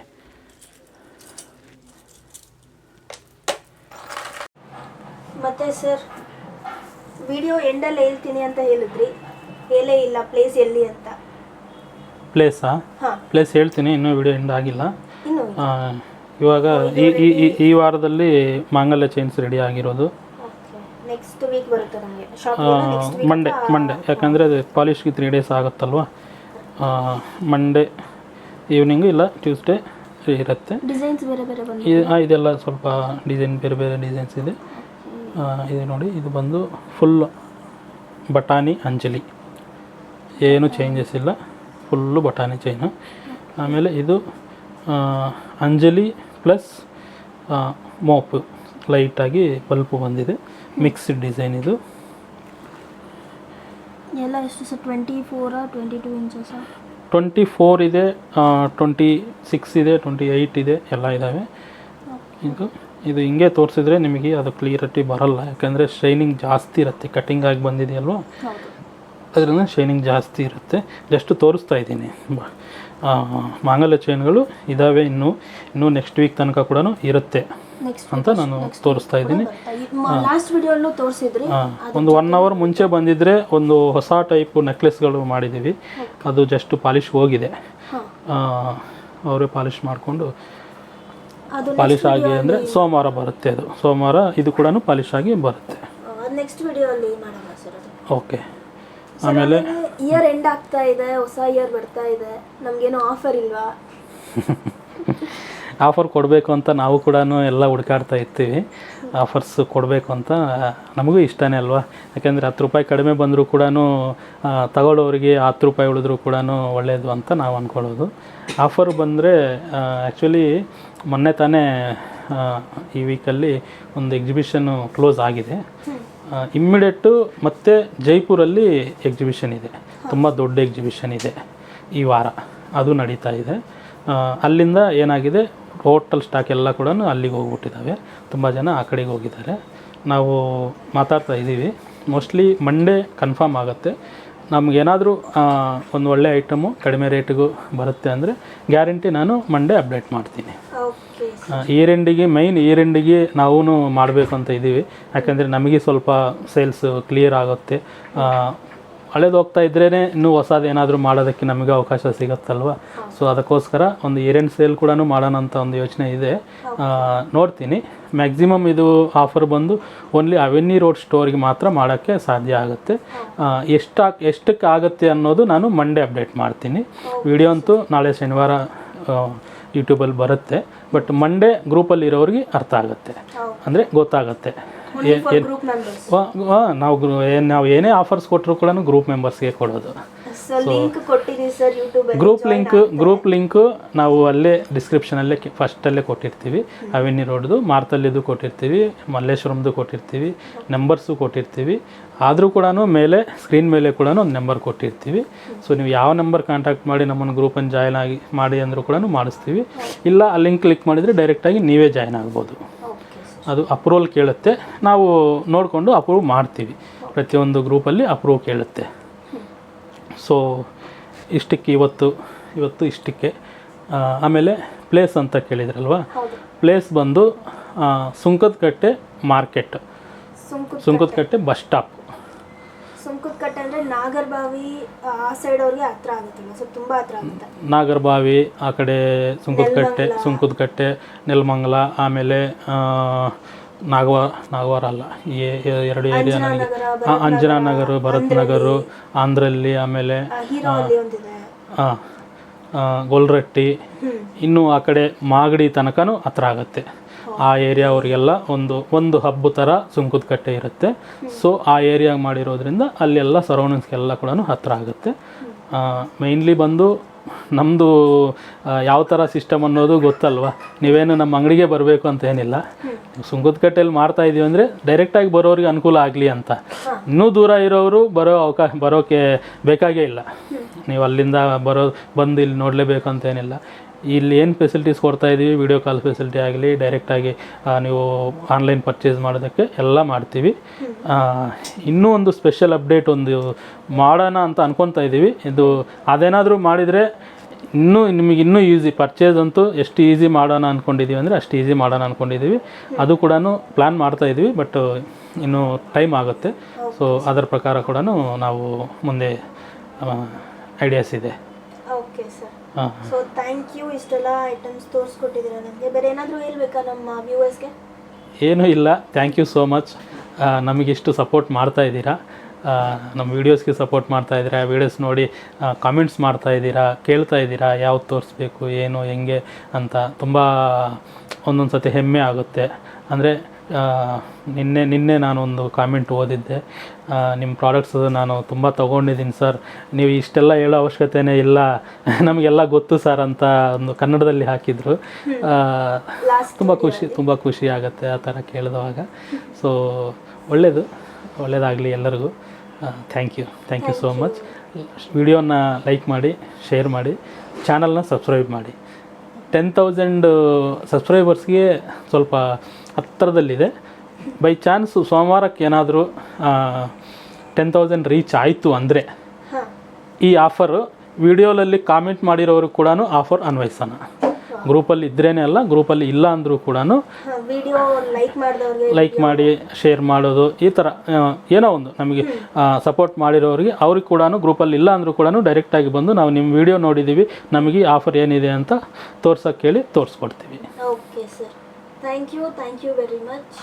ಮತ್ತು ಸರ್, ವಿಡಿಯೋ ಎಂಡಲ್ಲಿ ಹೇಳ್ತೀನಿ ಅಂತ ಹೇಳಿದ್ರಿ, ಹೇಳೇ ಇಲ್ಲ ಪ್ಲೇಸ್ ಎಲ್ಲಿ ಅಂತ. ಪ್ಲೇಸ್ ಹೇಳ್ತೀನಿ, ಇನ್ನೂ ವಿಡಿಯೋ ಎಂಡ್ ಆಗಿಲ್ಲ. ಇವಾಗ ಈ ವಾರದಲ್ಲಿ ಮಾಂಗಲ್ಯ ಚೈನ್ಸ್ ರೆಡಿ ಆಗಿರೋದು. ನೆಕ್ಸ್ಟ್ ವೀಕ್ ಬರುತ್ತೆ ನಮಗೆ ಮಂಡೇ, ಯಾಕಂದರೆ ಅದು ಪಾಲಿಶ್ಗೆ 3 ಡೇಸ್ ಆಗುತ್ತಲ್ವ. ಮಂಡೇ ಈವ್ನಿಂಗು ಇಲ್ಲ ಟ್ಯೂಸ್ಡೇ ಇರುತ್ತೆ. ಡಿಸೈನ್ಸ್ ಬೇರೆ ಇದೆಲ್ಲ ಸ್ವಲ್ಪ ಡಿಸೈನ್ ಬೇರೆ ಡಿಸೈನ್ಸ್ ಇದೆ. ಇದು ನೋಡಿ, ಇದು ಬಂದು ಫುಲ್ ಬಟಾಣಿ ಅಂಜಲಿ, ಏನು ಚೇಂಜಸ್ ಇಲ್ಲ, ಫುಲ್ಲು ಬಟಾಣಿ ಚೈನು. ಆಮೇಲೆ ಇದು ಅಂಜಲಿ ಪ್ಲಸ್ ಮೋಪು, ಲೈಟಾಗಿ ಬಲ್ಪು ಬಂದಿದೆ, ಮಿಕ್ಸ್ಡ್ ಡಿಸೈನ್. ಇದು ಎಲ್ಲ ಎಷ್ಟು ಸರ್? 24 22 ಇಂಚಸ್? 24 ಇದೆ, 26 ಇದೆ, 28 ಇದೆ, ಎಲ್ಲ ಇದ್ದಾವೆ. ಇದು ಹಿಂಗೆ ತೋರಿಸಿದ್ರೆ ನಿಮಗೆ ಅದು ಕ್ಲಿಯರಿಟಿ ಬರಲ್ಲ, ಯಾಕಂದರೆ ಶೈನಿಂಗ್ ಜಾಸ್ತಿ ಇರುತ್ತೆ. ಕಟ್ಟಿಂಗ್ ಆಗಿ ಬಂದಿದೆಯಲ್ವ, ಅದರಿಂದ ಶೈನಿಂಗ್ ಜಾಸ್ತಿ ಇರುತ್ತೆ. ಜಸ್ಟ್ ತೋರಿಸ್ತಾ ಇದ್ದೀನಿ. ಮಾಂಗಲ್ಯ ಚೈನ್ಗಳು ಇದ್ದಾವೆ, ಇನ್ನೂ ನೆಕ್ಸ್ಟ್ ವೀಕ್ ತನಕ ಕೂಡ ಇರುತ್ತೆ ಅಂತ ನಾನು ತೋರಿಸ್ತಾ ಇದ್ದೀನಿ. ಒಂದು 1 ಅವರ್ ಮುಂಚೆ ಬಂದಿದ್ದರೆ ಒಂದು ಹೊಸ ಟೈಪ್ ನೆಕ್ಲೆಸ್ಗಳು ಮಾಡಿದ್ದೀವಿ. ಅದು ಜಸ್ಟ್ ಪಾಲಿಶ್ ಹೋಗಿದೆ, ಅವರೇ ಪಾಲಿಶ್ ಮಾಡಿಕೊಂಡು ಪಾಲಿಶ್ ಆಗಿ ಅಂದರೆ ಸೋಮವಾರ ಬರುತ್ತೆ. ಅದು ಸೋಮವಾರ ಇದು ಕೂಡ ಪಾಲಿಶ್ ಆಗಿ ಬರುತ್ತೆ. ನೆಕ್ಸ್ಟ್ ವಿಡಿಯೋಲಿ ಮಾಡೋಣ ಸರ್ ಅದು. ಓಕೆ. ಆಮೇಲೆ ಇಯರ್ ಎಂಡ್ ಆಗ್ತಾ ಇದೆ, ಹೊಸ ಇಯರ್ ಬರ್ತಾ ಇದೆ, ನಮಗೇನೋ ಆಫರ್ ಇಲ್ವಾ? ಆಫರ್ ಕೊಡಬೇಕು ಅಂತ ನಾವು ಕೂಡ ಎಲ್ಲ ಹುಡುಕಾಡ್ತಾ ಇರ್ತೀವಿ. ಆಫರ್ಸ್ ಕೊಡಬೇಕು ಅಂತ ನಮಗೂ ಇಷ್ಟನೇ ಅಲ್ವಾ. ಯಾಕೆಂದರೆ 10 ರೂಪಾಯಿ ಕಡಿಮೆ ಬಂದರೂ ಕೂಡ ತಗೊಳ್ಳೋರಿಗೆ 10 ರೂಪಾಯಿ ಉಳಿದ್ರೂ ಕೂಡ ಒಳ್ಳೆಯದು ಅಂತ ನಾವು ಅಂದ್ಕೊಳ್ಳೋದು. ಆಫರ್ ಬಂದರೆ ಆ್ಯಕ್ಚುಲಿ ಮೊನ್ನೆ ತಾನೇ ಈ ವೀಕಲ್ಲಿ ಒಂದು ಎಕ್ಸಿಬಿಷನ್ನು ಕ್ಲೋಸ್ ಆಗಿದೆ. ಇಮ್ಮಿಡಿಯೇಟು ಮತ್ತು ಜೈಪುರಲ್ಲಿ ಎಕ್ಸಿಬಿಷನ್ ಇದೆ, ತುಂಬ ದೊಡ್ಡ ಎಕ್ಸಿಬಿಷನ್ ಇದೆ ಈ ವಾರ, ಅದು ನಡೀತಾ ಇದೆ. ಅಲ್ಲಿಂದ ಏನಾಗಿದೆ, ಟೋಟಲ್ ಸ್ಟಾಕ್ ಎಲ್ಲ ಕೂಡ ಅಲ್ಲಿಗೆ ಹೋಗ್ಬಿಟ್ಟಿದ್ದಾವೆ. ತುಂಬ ಜನ ಆ ಕಡೆಗೆ ಹೋಗಿದ್ದಾರೆ. ನಾವು ಮಾತಾಡ್ತಾ ಇದ್ದೀವಿ, ಮೋಸ್ಟ್ಲಿ ಮಂಡೇ ಕನ್ಫರ್ಮ್ ಆಗುತ್ತೆ. ನಮಗೇನಾದರೂ ಒಂದು ಒಳ್ಳೆ ಐಟಮು ಕಡಿಮೆ ರೇಟಿಗೂ ಬರುತ್ತೆ ಅಂದರೆ ಗ್ಯಾರಂಟಿ ನಾನು ಮಂಡೇ ಅಪ್ಡೇಟ್ ಮಾಡ್ತೀನಿ. ಇಯರ್ ಎಂಡಿಗೆ ನಾವು ಮಾಡಬೇಕು ಅಂತ ಇದ್ದೀವಿ. ಯಾಕಂದರೆ ನಮಗೆ ಸ್ವಲ್ಪ ಸೇಲ್ಸ್ ಕ್ಲಿಯರ್ ಆಗುತ್ತೆ. ಹಳೇದು ಹೋಗ್ತಾ ಇದ್ರೇ ಇನ್ನೂ ಹೊಸದು ಏನಾದರೂ ಮಾಡೋದಕ್ಕೆ ನಮಗೆ ಅವಕಾಶ ಸಿಗುತ್ತಲ್ವ. ಸೊ ಅದಕ್ಕೋಸ್ಕರ ಒಂದು ಇಯರ್ ಎಂಡ್ ಸೇಲ್ ಕೂಡ ಮಾಡೋಣ ಅಂತ ಒಂದು ಯೋಚನೆ ಇದೆ. ನೋಡ್ತೀನಿ. ಮ್ಯಾಕ್ಸಿಮಮ್ ಇದು ಆಫರ್ ಬಂದು ಓನ್ಲಿ ಅವೆನ್ಯೂ ರೋಡ್ ಸ್ಟೋರಿಗೆ ಮಾತ್ರ ಮಾಡೋಕ್ಕೆ ಸಾಧ್ಯ ಆಗುತ್ತೆ. ಎಷ್ಟಕ್ಕೆ ಆಗುತ್ತೆ ಅನ್ನೋದು ನಾನು ಮಂಡೇ ಅಪ್ಡೇಟ್ ಮಾಡ್ತೀನಿ. ವಿಡಿಯೋ ಅಂತೂ ನಾಳೆ ಶನಿವಾರ ಯೂಟ್ಯೂಬಲ್ಲಿ ಬರುತ್ತೆ. ಬಟ್ ಮಂಡೇ ಗ್ರೂಪಲ್ಲಿ ಇರೋರಿಗೆ ಅರ್ಥ ಆಗುತ್ತೆ, ಅಂದರೆ ಗೊತ್ತಾಗುತ್ತೆ. ಗ್ರೂಪ್ ಮೆಂಬರ್ಸ್ ನಾವು ಏನೇ ಆಫರ್ಸ್ ಕೊಟ್ಟರು ಕೂಡ ಗ್ರೂಪ್ ಮೆಂಬರ್ಸ್ಗೆ ಕೊಡೋದು. ಲಿಂಕ್ ಕೊಟ್ಟಿದ್ದೀವಿ ಸರ್ ಯೂಟ್ಯೂಬ್ ಗ್ರೂಪ್ ಲಿಂಕು ನಾವು ಅಲ್ಲೇ ಡಿಸ್ಕ್ರಿಪ್ಷನಲ್ಲೇ ಫಸ್ಟಲ್ಲೇ ಕೊಟ್ಟಿರ್ತೀವಿ. ಅವೆನ್ನಿ ರೋಡ್ದು, ಮಾರ್ತಲ್ಲಿದ್ದು ಕೊಟ್ಟಿರ್ತೀವಿ, ಮಲ್ಲೇಶ್ವರಂದು ಕೊಟ್ಟಿರ್ತೀವಿ, ನಂಬರ್ಸು ಕೊಟ್ಟಿರ್ತೀವಿ. ಆದರೂ ಕೂಡ ಮೇಲೆ ಸ್ಕ್ರೀನ್ ಮೇಲೆ ಕೂಡ ಒಂದು ನಂಬರ್ ಕೊಟ್ಟಿರ್ತೀವಿ. ಸೊ ನೀವು ಯಾವ ನಂಬರ್ ಕಾಂಟ್ಯಾಕ್ಟ್ ಮಾಡಿ ನಮ್ಮನ್ನು ಗ್ರೂಪನ್ನು ಜಾಯ್ನ್ ಮಾಡಿ ಅಂದರೂ ಕೂಡ ಮಾಡಿಸ್ತೀವಿ. ಇಲ್ಲ ಆ ಲಿಂಕ್ ಕ್ಲಿಕ್ ಮಾಡಿದರೆ ಡೈರೆಕ್ಟಾಗಿ ನೀವೇ ಜಾಯ್ನ್ ಆಗ್ಬೋದು. ಅದು ಅಪ್ರೂವಲ್ ಕೇಳುತ್ತೆ, ನಾವು ನೋಡಿಕೊಂಡು ಅಪ್ರೂವ್ ಮಾಡ್ತೀವಿ. ಪ್ರತಿಯೊಂದು ಗ್ರೂಪಲ್ಲಿ ಅಪ್ರೂವ್ ಕೇಳುತ್ತೆ. ಸೊ ಇಷ್ಟಕ್ಕೆ ಇವತ್ತು ಇಷ್ಟಕ್ಕೆ. ಆಮೇಲೆ ಪ್ಲೇಸ್ ಅಂತ ಕೇಳಿದ್ರಲ್ವಾ, ಪ್ಲೇಸ್ ಬಂದು Sunkadakatte market, Sunkadakatte bus stop. Sunkadakatte ಅಂದರೆ ನಾಗರಬಾವಿ ಆ ಸೈಡ್ ಅವ್ರಿಗೆ ಹತ್ರ ಆಗುತ್ತಲ್ಲ, ಸೊ ತುಂಬ ಹತ್ರ ಆಗುತ್ತೆ. ನಾಗರಬಾವಿ ಆ ಕಡೆ, ಸುಂಕದಕಟ್ಟೆ, ನೆಲಮಂಗಲ, ಆಮೇಲೆ ನಾಗವಾರ ಅಲ್ಲ, ಈ ಎರಡು ಏರಿಯಾ ನನಗೆ ಅಂಜನಾನಗರ, ಭರತ್ ನಗರ ಆಂಧ್ರಲ್ಲಿ, ಆಮೇಲೆ ಗೊಲ್ರಟ್ಟಿ, ಇನ್ನು ಆ ಕಡೆ ಮಾಗಡಿ ತನಕನೂ ಹತ್ರ ಆಗುತ್ತೆ. ಆ ಏರಿಯಾ ಅವ್ರಿಗೆಲ್ಲ ಒಂದು ಹಬ್ಬ ಥರ ಸುಂಕದಕಟ್ಟೆ ಇರುತ್ತೆ. ಸೊ ಆ ಏರಿಯಾ ಮಾಡಿರೋದ್ರಿಂದ ಅಲ್ಲೆಲ್ಲ ಸರೌಂಡಿಂಗ್ಸ್ಗೆಲ್ಲ ಕೂಡ ಹತ್ರ ಆಗುತ್ತೆ. ಮೇಯ್ನ್ಲಿ ಬಂದು ನಮ್ಮದು ಯಾವ ಥರ ಸಿಸ್ಟಮ್ ಅನ್ನೋದು ಗೊತ್ತಲ್ವ. ನೀವೇನು ನಮ್ಮ ಅಂಗಡಿಗೆ ಬರಬೇಕು ಅಂತ ಏನಿಲ್ಲ. ಸುಂಕದಕಟ್ಟೆಯಲ್ಲಿ ಮಾಡ್ತಾ ಇದ್ದೀವಿ ಅಂದರೆ ಡೈರೆಕ್ಟಾಗಿ ಬರೋರಿಗೆ ಅನುಕೂಲ ಆಗಲಿ ಅಂತ. ಇನ್ನೂ ದೂರ ಇರೋರು ಬರೋಕ್ಕೆ ಬೇಕಾಗೇ ಇಲ್ಲ. ನೀವು ಅಲ್ಲಿಂದ ಬಂದು ಇಲ್ಲಿ ನೋಡಲೇಬೇಕು ಅಂತ ಏನಿಲ್ಲ. ಇಲ್ಲಿ ಏನು ಫೆಸಿಲಿಟೀಸ್ ಕೊಡ್ತಾಯಿದ್ದೀವಿ, ವಿಡಿಯೋ ಕಾಲ್ ಫೆಸಿಲಿಟಿ ಆಗಲಿ, ಡೈರೆಕ್ಟಾಗಿ ನೀವು ಆನ್ಲೈನ್ ಪರ್ಚೇಸ್ ಮಾಡೋದಕ್ಕೆ ಎಲ್ಲ ಮಾಡ್ತೀವಿ. ಇನ್ನೂ ಒಂದು ಸ್ಪೆಷಲ್ ಅಪ್ಡೇಟ್ ಮಾಡೋಣ ಅಂತ ಅನ್ಕೊತಾ ಇದ್ದೀವಿ. ಇದು ಅದೇನಾದರೂ ಮಾಡಿದರೆ ನಿಮಗೆ ಈಸಿ ಪರ್ಚೇಸ್ ಅಂತೂ ಎಷ್ಟು ಈಸಿ ಮಾಡೋಣ ಅಂದ್ಕೊಂಡಿದ್ದೀವಿ ಅಂದರೆ ಅಷ್ಟು ಈಸಿ ಮಾಡೋಣ ಅಂದ್ಕೊಂಡಿದ್ದೀವಿ. ಅದು ಕೂಡ ಪ್ಲ್ಯಾನ್ ಮಾಡ್ತಾಯಿದ್ದೀವಿ, ಬಟ್ ಇನ್ನೂ ಟೈಮ್ ಆಗುತ್ತೆ. ಸೊ ಅದರ ಪ್ರಕಾರ ಕೂಡ ನಾವು ಮುಂದೆ ಐಡಿಯಾಸ್ ಇದೆ. Okay sir. So thank you, ಇಷ್ಟೆಲ್ಲ ಐಟಮ್ಸ್ ತೋರಿಸ್ಕೊಟ್ಟಿದ್ದೀರಾ ನನಗೆ. ಬೇರೆ ಏನಾದರೂ ಹೇಳ್ಬೇಕಾ ನಮ್ಮ ವ್ಯೂವರ್ಸ್ಗೆ? ಏನೂ ಇಲ್ಲ, ಥ್ಯಾಂಕ್ ಯು ಸೋ ಮಚ್. ನಮಗಿಷ್ಟು ಸಪೋರ್ಟ್ ಮಾಡ್ತಾ ಇದ್ದೀರಾ, ನಮ್ಮ ವೀಡಿಯೋಸ್ಗೆ ಸಪೋರ್ಟ್ ಮಾಡ್ತಾ ಇದ್ದೀರಾ, ವೀಡಿಯೋಸ್ ನೋಡಿ ಕಾಮೆಂಟ್ಸ್ ಮಾಡ್ತಾ ಇದ್ದೀರಾ, ಕೇಳ್ತಾ ಇದ್ದೀರಾ ಯಾವ್ದು ತೋರಿಸ್ಬೇಕು ಏನು ಹೆಂಗೆ ಅಂತ. ತುಂಬ ಒಂದೊಂದು ಸತಿ ಹೆಮ್ಮೆ ಆಗುತ್ತೆ. ಅಂದರೆ ನಿನ್ನೆ ನಾನೊಂದು ಕಾಮೆಂಟ್ ಓದಿದ್ದೆ, ನಿಮ್ಮ ಪ್ರಾಡಕ್ಟ್ಸ್ ನಾನು ತುಂಬ ತೊಗೊಂಡಿದ್ದೀನಿ ಸರ್, ನೀವು ಇಷ್ಟೆಲ್ಲ ಹೇಳೋ ಅವಶ್ಯಕತೆಯೇ ಇಲ್ಲ, ನಮಗೆಲ್ಲ ಗೊತ್ತು ಸರ್ ಅಂತ ಒಂದು ಕನ್ನಡದಲ್ಲಿ ಹಾಕಿದರು. ತುಂಬ ಖುಷಿ ಆಗುತ್ತೆ ಆ ಥರ ಕೇಳಿದವಾಗ. ಸೊ ಒಳ್ಳೆಯದಾಗಲಿ ಎಲ್ಲರಿಗೂ. Thank you so much. ವಿಡಿಯೋನ ಲೈಕ್ ಮಾಡಿ, ಶೇರ್ ಮಾಡಿ, ಚಾನಲ್ನ ಸಬ್ಸ್ಕ್ರೈಬ್ ಮಾಡಿ. 10,000 ಸಬ್ಸ್ಕ್ರೈಬರ್ಸ್ಗೆ ಸ್ವಲ್ಪ ಹತ್ತಿರದಲ್ಲಿದೆ. ಬೈ ಚಾನ್ಸ್ ಸೋಮವಾರಕ್ಕೆ ಏನಾದರೂ 10,000 ರೀಚ್ ಆಯಿತು ಅಂದರೆ ಈ ಆಫರು ವಿಡಿಯೋದಲ್ಲಿ ಕಾಮೆಂಟ್ ಮಾಡಿರೋರು ಕೂಡ ಆಫರ್ ಅನ್ವಯಿಸೋಣ. ಗ್ರೂಪಲ್ಲಿ ಇದ್ರೇ ಅಲ್ಲ, ಗ್ರೂಪಲ್ಲಿ ಇಲ್ಲ ಅಂದರೂ ಕೂಡ ಲೈಕ್ ಮಾಡಿ ಶೇರ್ ಮಾಡೋದು, ಈ ಥರ ಏನೋ ಒಂದು ನಮಗೆ ಸಪೋರ್ಟ್ ಮಾಡಿರೋರಿಗೆ ಅವ್ರಿಗೆ ಕೂಡ ಗ್ರೂಪಲ್ಲಿ ಇಲ್ಲ ಅಂದರೂ ಕೂಡ ಡೈರೆಕ್ಟಾಗಿ ಬಂದು ನಾವು ನಿಮ್ಮ ವಿಡಿಯೋ ನೋಡಿದ್ದೀವಿ, ನಮಗೆ ಆಫರ್ ಏನಿದೆ ಅಂತ ತೋರ್ಸೋಕ್ಕೆ ಹೇಳಿ ತೋರಿಸ್ಕೊಡ್ತೀವಿ. Okay sir, thank you very much.